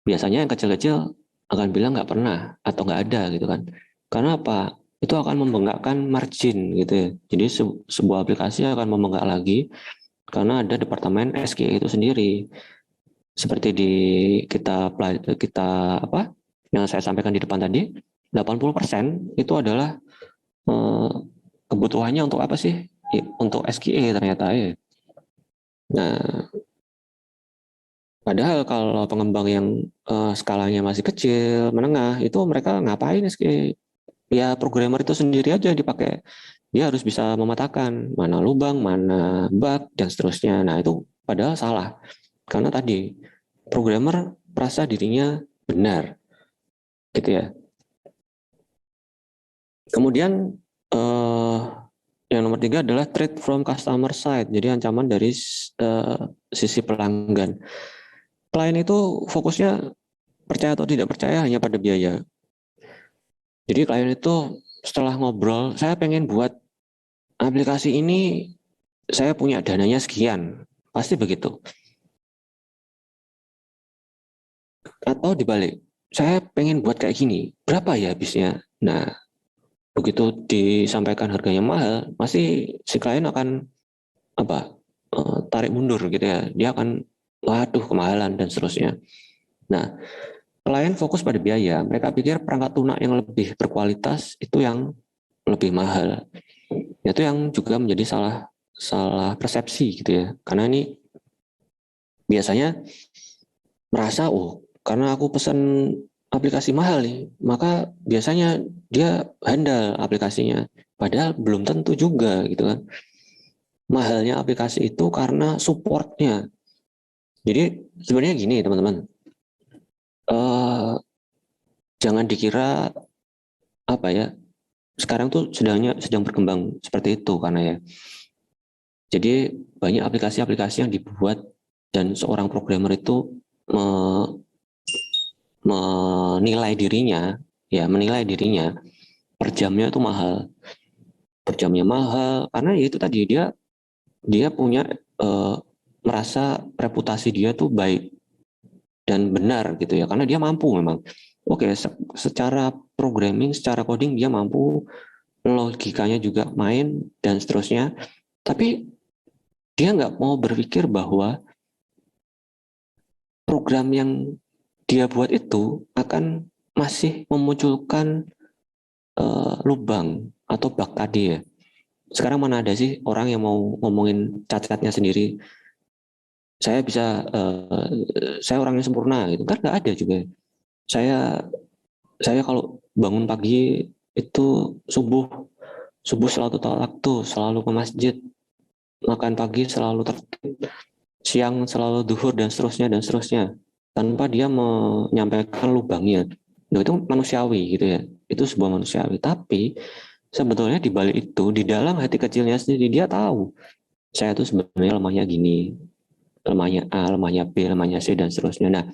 Biasanya yang kecil-kecil akan bilang nggak pernah atau nggak ada gitu kan. Karena apa? Itu akan membengkakkan margin gitu ya. Jadi sebuah aplikasi akan membengkak lagi karena ada departemen SQE itu sendiri. Seperti di kita apa yang saya sampaikan di depan tadi, 80% itu adalah kebutuhannya untuk apa sih? Untuk SQE ternyata ya. Nah, padahal kalau pengembang yang skalanya masih kecil, menengah, itu mereka ngapain SQE? Ya programmer itu sendiri aja dipakai. Dia harus bisa memetakan mana lubang, mana bug, dan seterusnya. Nah itu padahal salah. Karena tadi programmer merasa dirinya benar, gitu ya. Kemudian yang nomor 3 adalah threat from customer side. Jadi ancaman dari sisi pelanggan. Klien itu fokusnya percaya atau tidak percaya hanya pada biaya. Jadi klien itu setelah ngobrol, saya pengen buat aplikasi ini, saya punya dananya sekian. Pasti begitu. Atau dibalik, saya pengen buat kayak gini, berapa ya habisnya? Nah, begitu disampaikan harganya mahal, pasti si klien akan apa? Tarik mundur gitu ya. Dia akan waduh kemahalan dan seterusnya. Nah, klien fokus pada biaya. Mereka pikir perangkat lunak yang lebih berkualitas itu yang lebih mahal. Itu yang juga menjadi salah persepsi gitu ya. Karena ini biasanya merasa karena aku pesan aplikasi mahal nih, maka biasanya dia handal aplikasinya. Padahal belum tentu juga gitu kan. Mahalnya aplikasi itu karena supportnya. Jadi sebenarnya gini teman-teman, jangan dikira apa ya, sekarang tuh sedang berkembang seperti itu karena ya. Jadi banyak aplikasi-aplikasi yang dibuat dan seorang programmer itu menilai dirinya per jamnya itu mahal, karena itu tadi dia punya merasa reputasi dia tuh baik dan benar gitu ya, karena dia mampu memang. Oke, secara programming, secara coding dia mampu, logikanya juga main dan seterusnya, tapi dia nggak mau berpikir bahwa program yang dia buat itu akan masih memunculkan lubang atau bug tadi ya. Sekarang mana ada sih orang yang mau ngomongin cacatnya sendiri? Saya orangnya sempurna gitu kan, nggak ada juga. Saya saya kalau bangun pagi itu subuh subuh selalu tepat waktu, selalu ke masjid, makan pagi selalu tertib, siang selalu duhur dan seterusnya tanpa dia menyampaikan lubangnya. Nah, itu manusiawi gitu ya. Itu sebuah manusiawi. Tapi sebetulnya di balik itu, di dalam hati kecilnya sendiri dia tahu saya tuh sebenarnya lemahnya gini, lemahnya A, lemahnya B, lemahnya C dan seterusnya. Nah,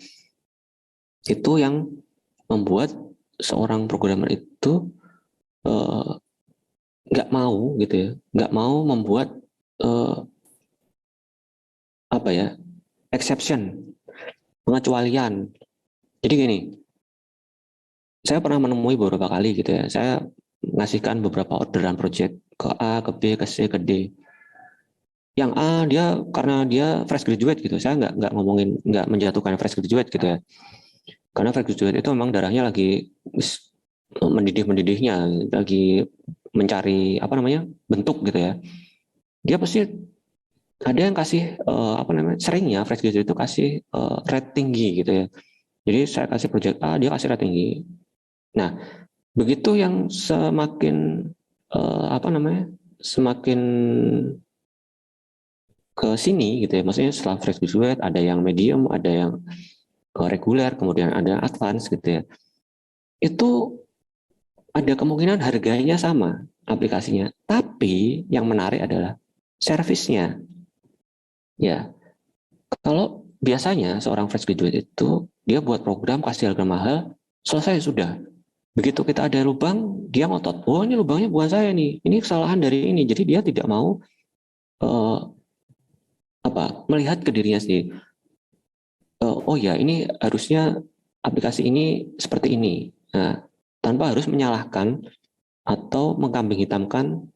itu yang membuat seorang programmer itu nggak mau gitu ya, nggak mau membuat eh, apa ya, exception, pengecualian. Jadi gini, saya pernah menemui beberapa kali gitu ya, saya ngasihkan beberapa orderan project ke A, ke B, ke C, ke D. Yang A dia karena dia fresh graduate gitu, saya nggak ngomongin, nggak menjatuhkan fresh graduate gitu ya, karena fresh graduate itu memang darahnya lagi mendidihnya, lagi mencari apa namanya bentuk gitu ya. Dia pasti ada yang kasih apa namanya, seringnya fresh graduate itu kasih rate tinggi gitu ya. Jadi saya kasih project A, dia kasih rate tinggi. Nah, begitu yang semakin apa namanya, semakin ke sini gitu ya, maksudnya setelah fresh graduate ada yang medium, ada yang reguler, kemudian ada advance gitu ya. Itu ada kemungkinan harganya sama aplikasinya, tapi yang menarik adalah servisnya. Ya, kalau biasanya seorang fresh graduate itu dia buat program kasih harga mahal, selesai sudah. Begitu kita ada lubang, dia ngotot, oh ini lubangnya bukan saya nih, ini kesalahan dari ini. Jadi dia tidak mau eh, melihat ke dirinya sendiri. Oh ya, ini harusnya aplikasi ini seperti ini. Nah, tanpa harus menyalahkan atau mengkambing hitamkan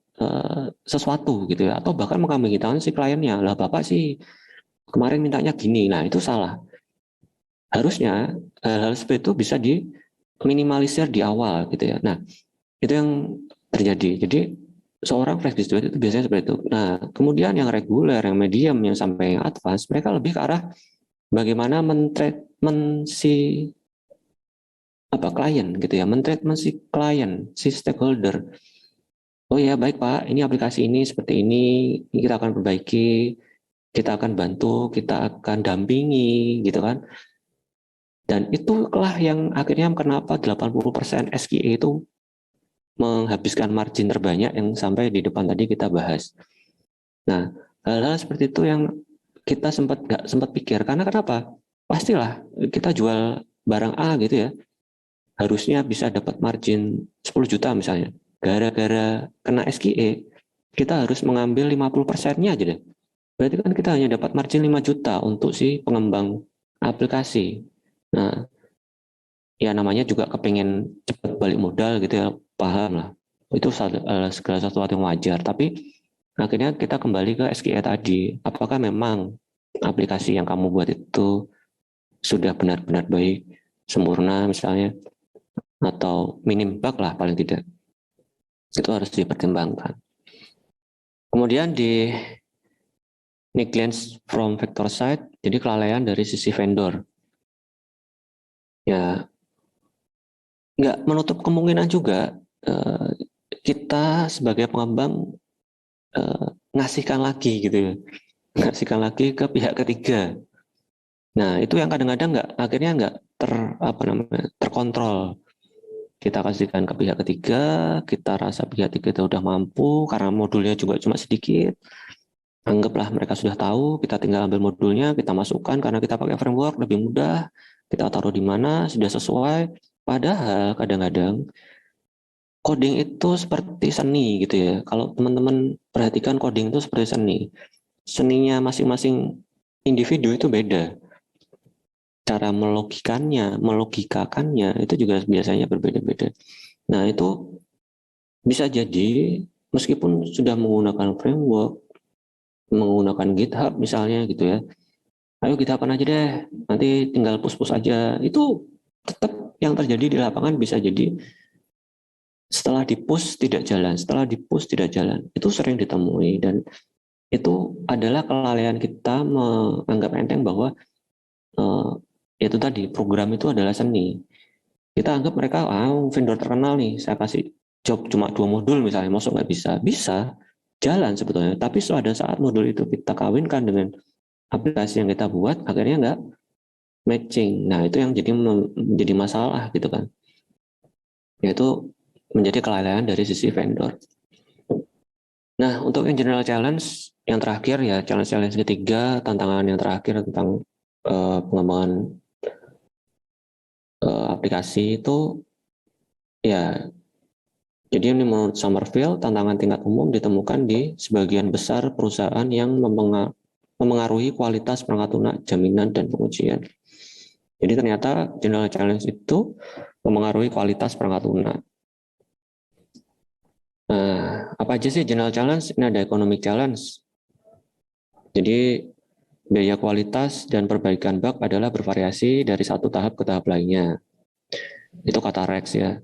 sesuatu gitu ya, atau bahkan mengkambing hitamkan si kliennya. Lah Bapak sih kemarin mintanya gini, nah itu salah. Harusnya hal-hal seperti itu bisa diminimalisir di awal gitu ya. Nah, itu yang terjadi. Jadi seorang fresh graduate itu biasanya seperti itu. Nah, kemudian yang reguler, yang medium, yang sampai yang advance, mereka lebih ke arah bagaimana mentreatment si klien gitu ya, mentreatment si klien, si stakeholder. Oh ya baik Pak, ini aplikasi ini seperti ini kita akan perbaiki, kita akan bantu, kita akan dampingi gitu kan. Dan itulah yang akhirnya kenapa 80% SQE itu menghabiskan margin terbanyak yang sampai di depan tadi kita bahas. Nah, hal-hal seperti itu yang kita nggak sempat pikir, karena kenapa? Pastilah kita jual barang A gitu ya, harusnya bisa dapat margin 10 juta misalnya. Gara-gara kena SQE, kita harus mengambil 50%-nya aja deh. Berarti kan kita hanya dapat margin 5 juta untuk si pengembang aplikasi. Nah, ya namanya juga kepengen cepat balik modal gitu ya, paham lah. Itu segala sesuatu yang wajar. Tapi akhirnya kita kembali ke SQE tadi. Apakah memang aplikasi yang kamu buat itu sudah benar-benar baik, sempurna misalnya, atau minim bug lah paling tidak. Itu harus dipertimbangkan. Kemudian di negligence from vendor side, jadi kelalaian dari sisi vendor. Ya, nggak menutup kemungkinan juga kita sebagai pengembang ngasihkan lagi gitu ya, ngasihkan lagi ke pihak ketiga. Nah itu yang kadang-kadang akhirnya nggak terkontrol. Kita kasihkan ke pihak ketiga, kita rasa pihak ketiga udah mampu karena modulnya juga cuma sedikit. Anggaplah mereka sudah tahu, kita tinggal ambil modulnya, kita masukkan karena kita pakai framework lebih mudah, kita taruh di mana sudah sesuai. Padahal kadang-kadang coding itu seperti seni gitu ya. Kalau teman-teman perhatikan coding itu seperti seni. Seninya masing-masing individu itu beda. Cara melogikakannya itu juga biasanya berbeda-beda. Nah, itu bisa jadi meskipun sudah menggunakan framework, menggunakan GitHub misalnya gitu ya. Ayo GitHub aja deh, nanti tinggal push-push aja. Itu tetap yang terjadi di lapangan bisa jadi setelah di-push tidak jalan, setelah di-push tidak jalan. Itu sering ditemui dan itu adalah kelalaian kita menganggap enteng bahwa itu tadi program itu adalah seni. Kita anggap mereka vendor terkenal nih, saya kasih job cuma 2 modul misalnya, masuk nggak bisa? Bisa, jalan sebetulnya. Tapi ada saat modul itu kita kawinkan dengan aplikasi yang kita buat, akhirnya nggak matching. Nah itu yang jadi masalah gitu kan. Yaitu menjadi kelalaian dari sisi vendor. Nah untuk yang general challenge, yang terakhir ya, challenge ketiga, tantangan yang terakhir tentang pengembangan aplikasi itu ya, jadi ini menurut Somerville, tantangan tingkat umum ditemukan di sebagian besar perusahaan yang memengaruhi kualitas perangkat lunak, jaminan, dan pengujian. Jadi ternyata general challenge itu memengaruhi kualitas perangkat lunak. Nah, apa aja sih general challenge? Ini ada economic challenge. Jadi biaya kualitas dan perbaikan bug adalah bervariasi dari satu tahap ke tahap lainnya. Itu kata Rex ya.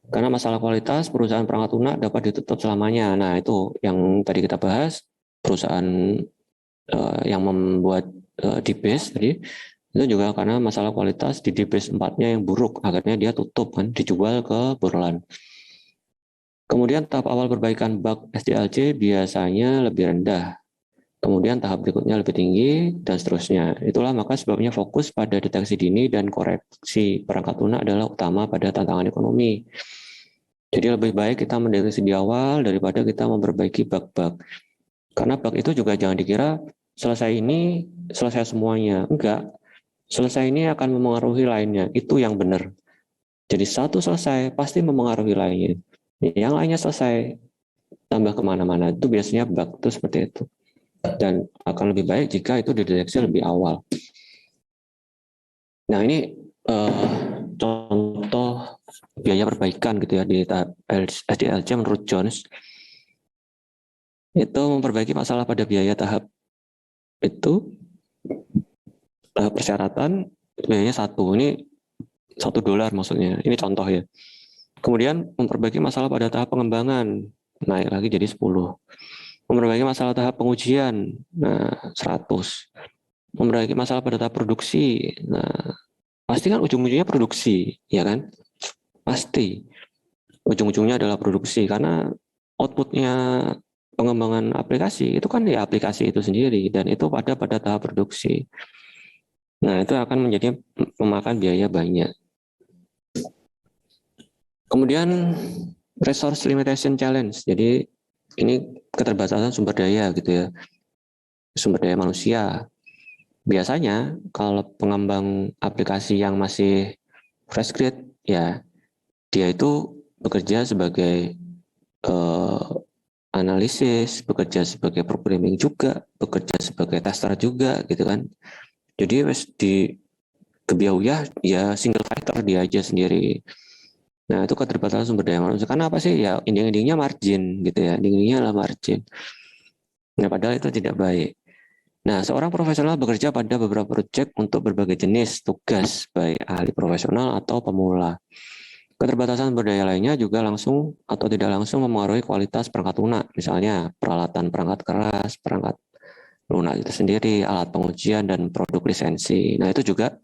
Karena masalah kualitas, perusahaan perangkat lunak dapat ditutup selamanya. Nah, itu yang tadi kita bahas, perusahaan yang membuat DBase tadi, itu juga karena masalah kualitas di DBase 4-nya yang buruk, akhirnya dia tutup kan, dijual ke Borland. Kemudian tahap awal perbaikan bug SDLC biasanya lebih rendah. Kemudian tahap berikutnya lebih tinggi, dan seterusnya. Itulah maka sebabnya fokus pada deteksi dini dan koreksi perangkat lunak adalah utama pada tantangan ekonomi. Jadi lebih baik kita mendeteksi di awal daripada kita memperbaiki bug-bug. Karena bug itu juga jangan dikira selesai ini, selesai semuanya. Enggak. Selesai ini akan memengaruhi lainnya. Itu yang benar. Jadi satu selesai pasti mempengaruhi lainnya. Yang lainnya selesai tambah kemana-mana, itu biasanya bug itu seperti itu. Dan akan lebih baik jika itu dideteksi lebih awal. Nah ini contoh biaya perbaikan gitu ya di tahap SDLC menurut Jones. Itu memperbaiki masalah pada biaya tahap itu persyaratan biayanya $1. Ini $1 maksudnya. Ini contoh ya. Kemudian memperbaiki masalah pada tahap pengembangan, naik lagi jadi 10. Memperbaiki masalah tahap pengujian, nah 100. Memperbaiki masalah pada tahap produksi, nah pasti kan ujung-ujungnya produksi, ya kan? Pasti ujung-ujungnya adalah produksi karena outputnya pengembangan aplikasi itu kan ya aplikasi itu sendiri dan itu pada tahap produksi. Nah itu akan menjadi memakan biaya banyak. Kemudian resource limitation challenge. Jadi ini keterbatasan sumber daya gitu ya. Sumber daya manusia. Biasanya kalau pengembang aplikasi yang masih fresh grade ya dia itu bekerja sebagai analisis, bekerja sebagai programming juga, bekerja sebagai tester juga gitu kan. Jadi di kebiauya ya single fighter dia aja sendiri. Nah, itu keterbatasan sumber daya manusia. Karena apa sih? Ya, ending-endingnya margin gitu ya. Ending-endingnya adalah margin. Nah, padahal itu tidak baik. Nah, seorang profesional bekerja pada beberapa proyek untuk berbagai jenis tugas, baik ahli profesional atau pemula. Keterbatasan sumber daya lainnya juga langsung atau tidak langsung mempengaruhi kualitas perangkat lunak. Misalnya, peralatan perangkat keras, perangkat lunak itu sendiri, alat pengujian, dan produk lisensi. Nah, itu juga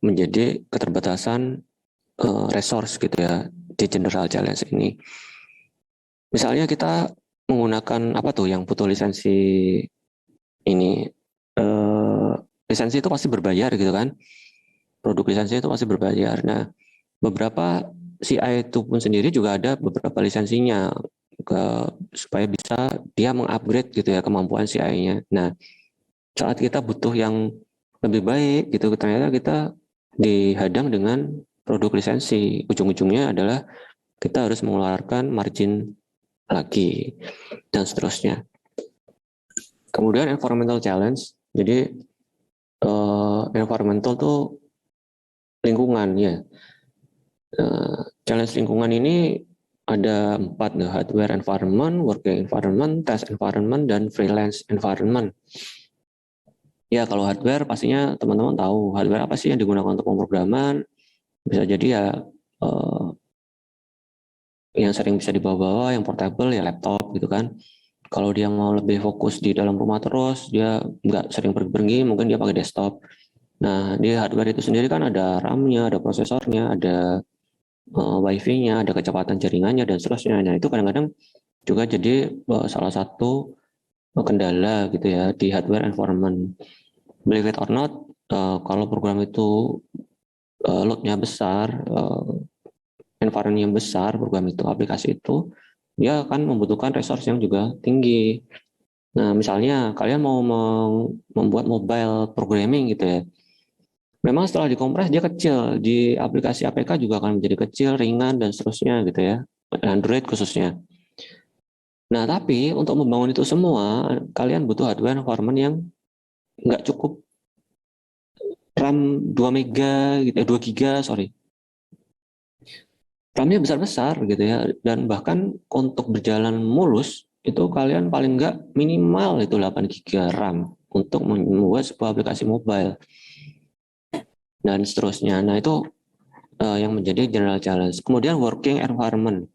menjadi keterbatasan resource gitu ya di general challenge ini. Misalnya kita menggunakan apa tuh yang butuh lisensi ini, lisensi itu pasti berbayar gitu kan, produk lisensi itu pasti berbayar. Nah beberapa CI itu pun sendiri juga ada beberapa lisensinya supaya bisa dia mengupgrade gitu ya kemampuan CI-nya. Nah saat kita butuh yang lebih baik gitu ternyata kita dihadang dengan produk lisensi. Ujung-ujungnya adalah kita harus mengeluarkan margin lagi dan seterusnya. Kemudian environmental challenge. Jadi environmental tuh lingkungan ya. Challenge lingkungan ini ada 4, hardware environment, working environment, test environment, dan freelance environment. Ya kalau hardware pastinya teman-teman tahu hardware apa sih yang digunakan untuk pemrograman. Bisa jadi ya yang sering bisa dibawa-bawa, yang portable ya laptop gitu kan. Kalau dia mau lebih fokus di dalam rumah terus, dia nggak sering pergi-pergi, mungkin dia pakai desktop. Nah, di hardware itu sendiri kan ada RAM-nya, ada prosesornya, ada WiFi-nya, ada kecepatan jaringannya, dan seterusnya. Nah, itu kadang-kadang juga jadi salah satu kendala gitu ya di hardware environment. Believe it or not, kalau program itu load-nya besar, environment yang besar, program itu, aplikasi itu, dia akan membutuhkan resource yang juga tinggi. Nah, misalnya kalian mau membuat mobile programming gitu ya. Memang setelah dikompres dia kecil, di aplikasi APK juga akan menjadi kecil, ringan, dan seterusnya gitu ya. Android khususnya. Nah, tapi untuk membangun itu semua, kalian butuh hardware environment yang nggak cukup RAM 2 mega, gitu, 2 giga, sorry. RAM-nya besar-besar gitu ya, dan bahkan untuk berjalan mulus, itu kalian paling nggak minimal itu 8 giga RAM untuk membuat sebuah aplikasi mobile dan seterusnya. Nah itu yang menjadi general challenge. Kemudian working environment.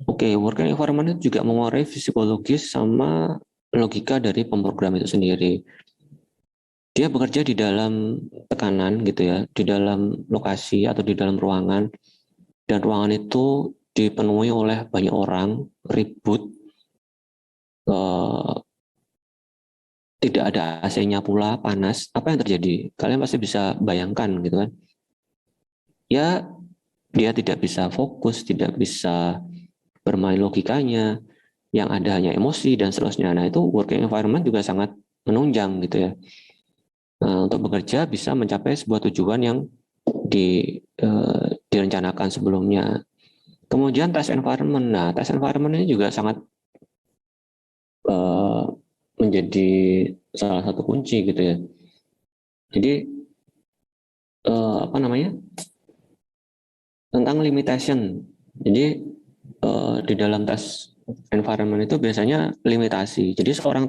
Oke, working environment itu juga menguasai psikologis sama logika dari pemrogram itu sendiri. Dia bekerja di dalam tekanan gitu ya, di dalam lokasi atau di dalam ruangan, dan ruangan itu dipenuhi oleh banyak orang, ribut, tidak ada AC-nya pula, panas. Apa yang terjadi? Kalian pasti bisa bayangkan gitu kan. Ya, dia tidak bisa fokus, tidak bisa bermain logikanya, yang ada hanya emosi dan seterusnya. Nah itu working environment juga sangat menunjang gitu ya. Nah, untuk bekerja bisa mencapai sebuah tujuan yang direncanakan sebelumnya. Kemudian test environment. Nah, test environment ini juga sangat menjadi salah satu kunci gitu ya. Jadi apa namanya, tentang limitation. Jadi di dalam test environment itu biasanya limitasi. Jadi seorang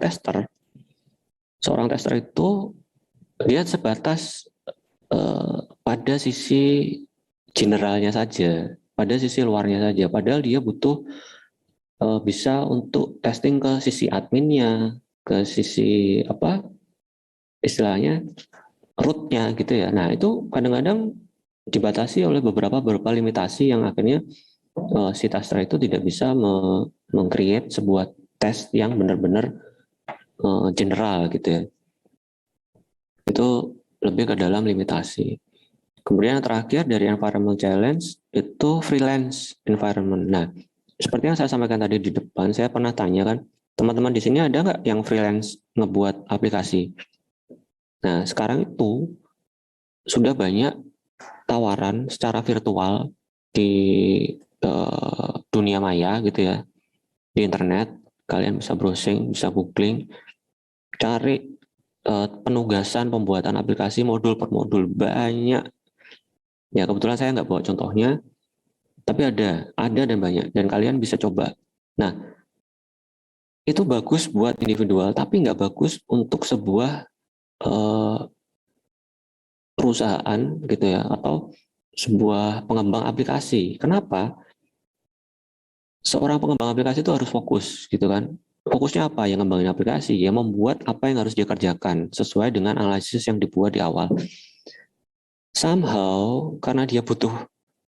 tester itu dia sebatas pada sisi generalnya saja, pada sisi luarnya saja. Padahal dia butuh bisa untuk testing ke sisi adminnya, ke sisi apa istilahnya rootnya gitu ya. Nah itu kadang-kadang dibatasi oleh beberapa limitasi yang akhirnya si tester itu tidak bisa meng-create sebuah tes yang benar-benar general gitu ya. Itu lebih ke dalam limitasi. Kemudian yang terakhir dari environment challenge itu freelance environment. Nah, seperti yang saya sampaikan tadi di depan, saya pernah tanya kan, teman-teman di sini ada nggak yang freelance ngebuat aplikasi? Nah, sekarang itu sudah banyak tawaran secara virtual di dunia maya gitu ya, di internet. Kalian bisa browsing, bisa googling, cari penugasan pembuatan aplikasi modul per modul, banyak. Ya kebetulan saya nggak bawa contohnya, tapi ada dan banyak, dan kalian bisa coba. Nah, itu bagus buat individual, tapi nggak bagus untuk sebuah perusahaan gitu ya, atau sebuah pengembang aplikasi. Kenapa? Seorang pengembang aplikasi itu harus fokus gitu kan. Fokusnya apa? Yang ngembangin aplikasi, ya membuat apa yang harus dia kerjakan sesuai dengan analisis yang dibuat di awal. Somehow karena dia butuh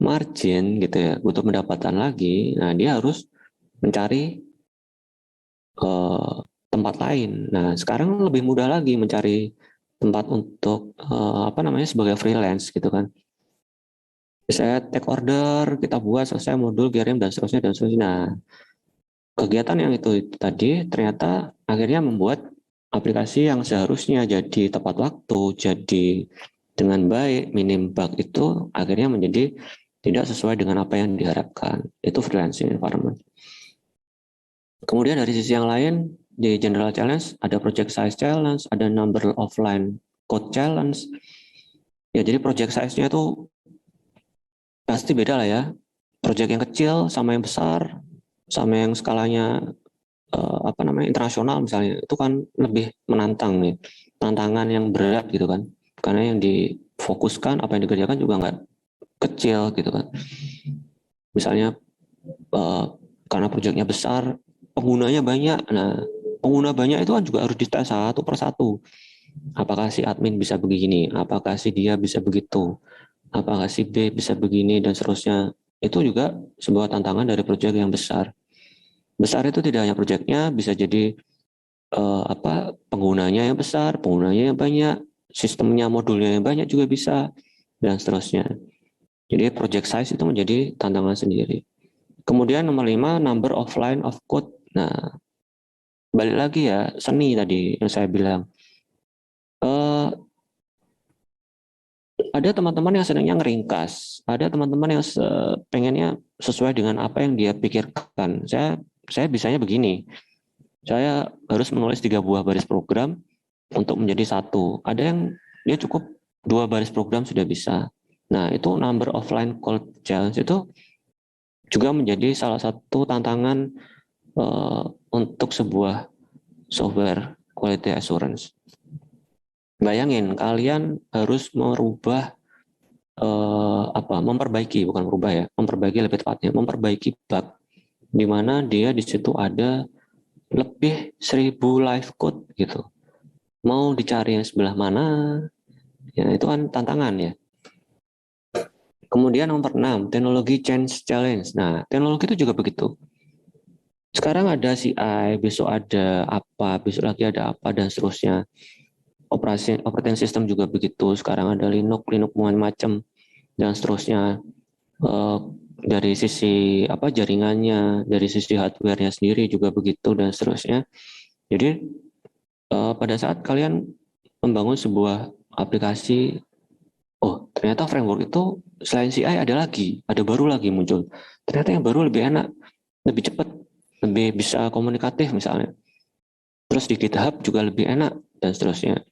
margin gitu ya, butuh pendapatan lagi, nah dia harus mencari tempat lain. Nah sekarang lebih mudah lagi mencari tempat untuk apa namanya sebagai freelance gitu kan. Saya take order, kita buat selesai modul, kirim dan seterusnya dan seterusnya. Nah, kegiatan yang itu tadi ternyata akhirnya membuat aplikasi yang seharusnya jadi tepat waktu, jadi dengan baik, minim bug itu akhirnya menjadi tidak sesuai dengan apa yang diharapkan. Itu freelancing environment. Kemudian dari sisi yang lain, di general challenge ada project size challenge, ada number of line code challenge. Ya jadi project size-nya itu pasti beda lah ya. Project yang kecil sama yang besar, sama yang skalanya apa namanya internasional misalnya, itu kan lebih menantang nih, tantangan yang berat gitu kan, karena yang difokuskan apa yang dikerjakan juga nggak kecil gitu kan. Misalnya karena proyeknya besar, penggunanya banyak. Nah, pengguna banyak itu kan juga harus dites satu per satu. Apakah si admin bisa begini? Apakah si dia bisa begitu? Apakah si B bisa begini dan seterusnya? Itu juga sebuah tantangan dari proyek yang besar. Besar itu tidak hanya proyeknya, bisa jadi apa penggunanya yang besar, penggunanya yang banyak, sistemnya modulnya yang banyak juga bisa dan seterusnya. Jadi project size itu menjadi tantangan sendiri. Kemudian nomor 5, number of line of code. Nah, balik lagi ya, seni tadi yang saya bilang. Ada teman-teman yang senangnya ngeringkas, ada teman-teman yang pengennya sesuai dengan apa yang dia pikirkan. Saya bisanya begini, saya harus menulis 3 buah baris program untuk menjadi satu. Ada yang dia cukup 2 baris program sudah bisa. Nah, itu number of line code challenge itu juga menjadi salah satu tantangan untuk sebuah software quality assurance. Bayangin kalian harus merubah memperbaiki, bukan merubah ya, memperbaiki lebih tepatnya, memperbaiki bug di mana dia di situ ada lebih 1000 live code gitu. Mau dicari yang sebelah mana? Ya itu kan tantangan ya. Kemudian nomor 6, teknologi change challenge. Nah, teknologi itu juga begitu. Sekarang ada CI, besok ada apa, besok lagi ada apa, dan seterusnya. Operating system juga begitu. Sekarang ada Linux macam-macam, dan seterusnya. Dari sisi jaringannya, dari sisi hardware-nya sendiri juga begitu, dan seterusnya. Jadi, pada saat kalian membangun sebuah aplikasi, oh ternyata framework itu selain CI ada baru lagi muncul. Ternyata yang baru lebih enak, lebih cepat, lebih bisa komunikatif misalnya. Terus di GitHub juga lebih enak dan seterusnya.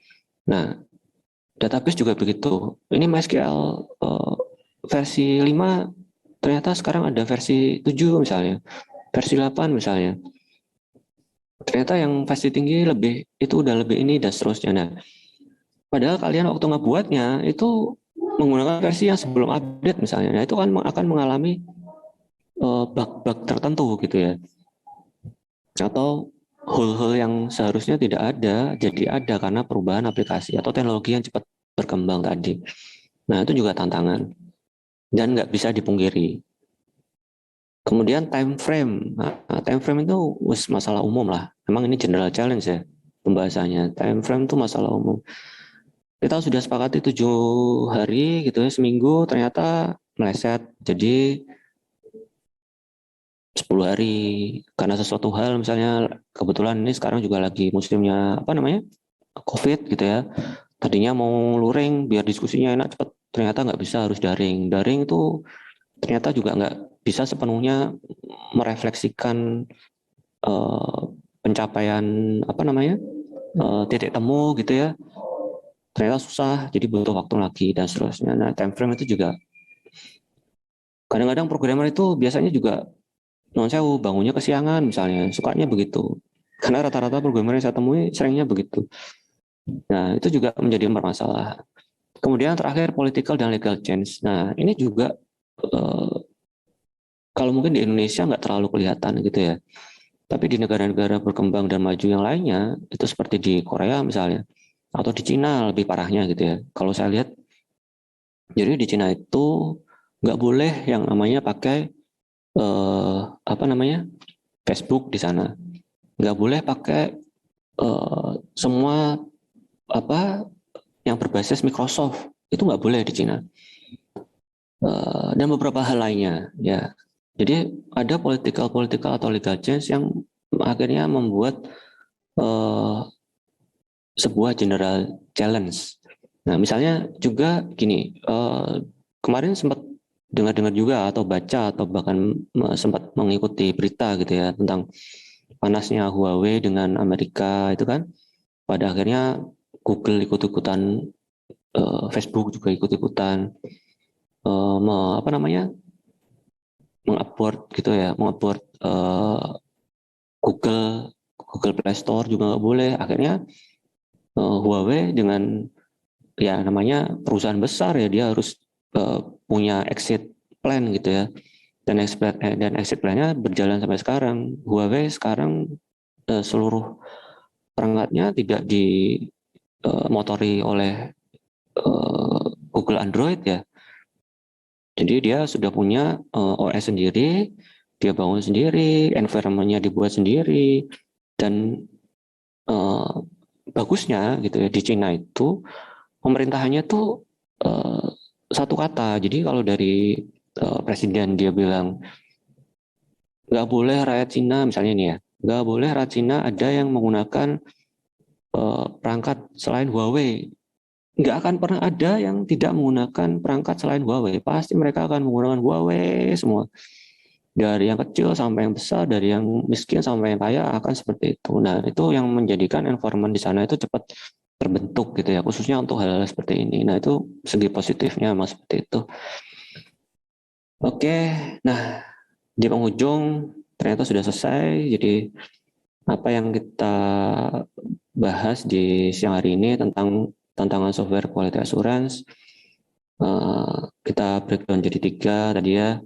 Nah, database juga begitu. Ini MySQL versi 5 ternyata sekarang ada versi 7 misalnya, versi 8 misalnya. Ternyata yang versi tinggi lebih itu udah lebih ini dan seterusnya. Nah, padahal kalian waktu ngebuatnya itu menggunakan versi yang sebelum update misalnya. Nah, itu kan akan mengalami bug-bug tertentu gitu ya. Atau hole-hole yang seharusnya tidak ada jadi ada karena perubahan aplikasi atau teknologi yang cepat berkembang tadi. Nah, itu juga tantangan dan nggak bisa dipungkiri. Kemudian time frame. Nah, time frame itu masalah umum lah. Memang ini general challenge ya pembahasannya. Time frame itu masalah umum. Kita sudah sepakati 7 hari gitu ya, seminggu ternyata meleset jadi 10 hari karena sesuatu hal, misalnya kebetulan ini sekarang juga lagi musimnya apa namanya COVID gitu ya. Tadinya mau luring biar diskusinya enak cepat, ternyata nggak bisa, harus daring. Daring itu ternyata juga nggak bisa sepenuhnya merefleksikan pencapaian apa namanya titik temu gitu ya. Ternyata susah, jadi butuh waktu lagi dan seterusnya. Nah, time frame itu juga kadang-kadang programmer itu biasanya juga non sewu bangunnya kesiangan misalnya, sukanya begitu. Karena rata-rata programmer yang saya temui seringnya begitu. Nah, itu juga menjadi bermasalah. Kemudian terakhir political dan legal change. Nah, ini juga kalau mungkin di Indonesia nggak terlalu kelihatan gitu ya. Tapi di negara-negara berkembang dan maju yang lainnya, itu seperti di Korea misalnya, atau di Cina lebih parahnya gitu ya. Kalau saya lihat, jadi di Cina itu nggak boleh yang namanya pakai apa namanya Facebook di sana, nggak boleh pakai semua apa yang berbasis Microsoft, itu nggak boleh di Cina. Dan beberapa hal lainnya ya. Jadi ada political atau legal change yang akhirnya membuat sebuah general challenge. Nah, misalnya juga gini, kemarin sempat dengar-dengar juga atau baca atau bahkan sempat mengikuti berita gitu ya tentang panasnya Huawei dengan Amerika itu kan. Pada akhirnya Google ikut-ikutan, Facebook juga ikut-ikutan, apa namanya, mengupload gitu ya, mengupload Google Google Play Store juga nggak boleh. Akhirnya Huawei dengan ya namanya perusahaan besar ya, dia harus punya exit plan gitu ya, dan exit plan-nya berjalan sampai sekarang. Huawei sekarang seluruh perangkatnya tidak dimotori oleh Google Android ya. Jadi dia sudah punya OS sendiri, dia bangun sendiri, environment-nya dibuat sendiri, dan bagusnya gitu ya di Cina itu pemerintahannya tuh satu kata. Jadi kalau dari presiden dia bilang nggak boleh rakyat Cina misalnya nih ya, nggak boleh rakyat Cina ada yang menggunakan perangkat selain Huawei. Nggak akan pernah ada yang tidak menggunakan perangkat selain Huawei. Pasti mereka akan menggunakan Huawei semua. Dari yang kecil sampai yang besar, dari yang miskin sampai yang kaya akan seperti itu. Nah, itu yang menjadikan environment di sana itu cepat terbentuk gitu ya, khususnya untuk hal-hal seperti ini. Nah, itu segi positifnya mas seperti itu. Oke, nah di penghujung ternyata sudah selesai. Jadi apa yang kita bahas di siang hari ini tentang tantangan software quality assurance, kita breakdown jadi 3 tadi ya,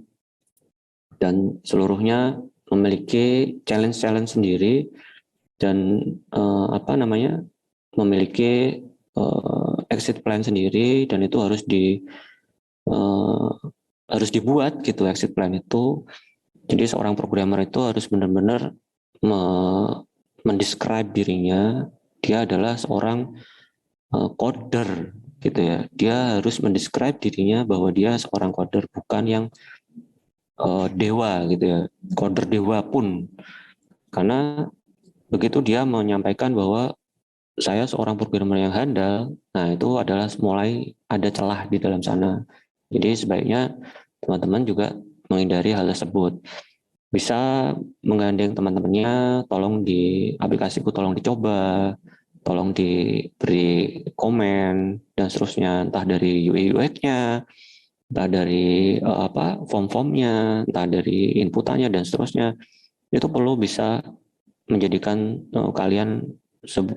dan seluruhnya memiliki challenge-challenge sendiri dan apa namanya memiliki exit plan sendiri, dan itu harus dibuat gitu exit plan itu. Jadi seorang programmer itu harus benar-benar mendescribe dirinya, dia adalah seorang coder gitu ya. Dia harus mendescribe dirinya bahwa dia seorang coder, bukan yang dewa gitu ya, coder dewa pun. Karena begitu dia menyampaikan bahwa saya seorang programmer yang handal, nah itu adalah mulai ada celah di dalam sana. Jadi sebaiknya teman-teman juga menghindari hal tersebut. Bisa menggandeng teman-temannya, tolong di aplikasiku tolong dicoba, tolong diberi komen dan seterusnya, entah dari UI UX-nya, entah dari form-formnya, entah dari inputannya dan seterusnya. Itu perlu bisa menjadikan kalian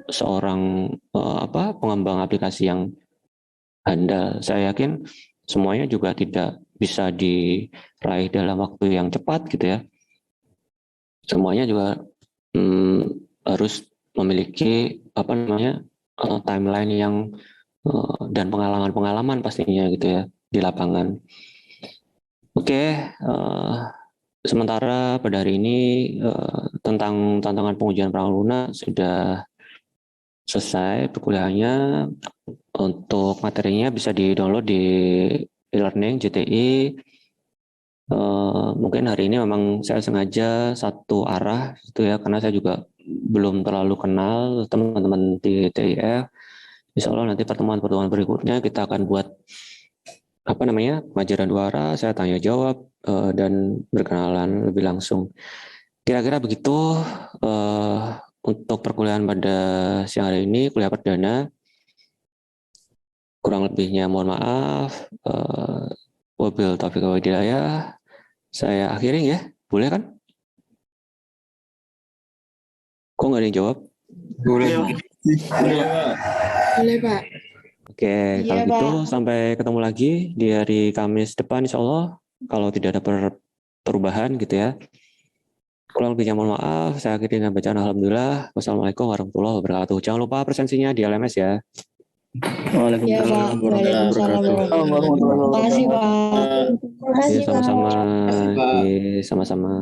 seorang pengembang aplikasi yang handal. Saya yakin semuanya juga tidak bisa diraih dalam waktu yang cepat gitu ya. Semuanya juga harus memiliki timeline yang dan pengalaman-pengalaman pastinya gitu ya di lapangan. Oke, sementara pada hari ini tentang tantangan pengujian Praluna sudah selesai perkuliahannya. Untuk materinya bisa di-download di e-learning JTI. Mungkin hari ini memang saya sengaja satu arah itu ya, karena saya juga belum terlalu kenal teman-teman di TIF. Insya Allah nanti pertemuan-pertemuan berikutnya kita akan buat pengajaran dua arah, saya tanya jawab dan berkenalan lebih langsung. Kira-kira begitu untuk perkuliahan pada siang hari ini, kuliah perdana. Kurang lebihnya mohon maaf. Wabil taufiq wal hidayah. Saya akhiri ya, boleh kan? Kok nggak ada yang jawab? Boleh. Boleh, Pak. Oke, Iya, kalau gitu Pak. sampai ketemu lagi di hari Kamis depan insya Allah. Kalau tidak ada perubahan gitu ya. Kurang lebihnya mohon maaf. Saya akhiri dengan bacaan Alhamdulillah. Wassalamualaikum warahmatullahi wabarakatuh. Jangan lupa presensinya di LMS ya. Iya, Pak. Waalaikumsalam warahmatullahi wabarakatuh. Terima kasih, Pak. Terima Oke, kasih, Pak. sama-sama. Pak. Oke, sama-sama.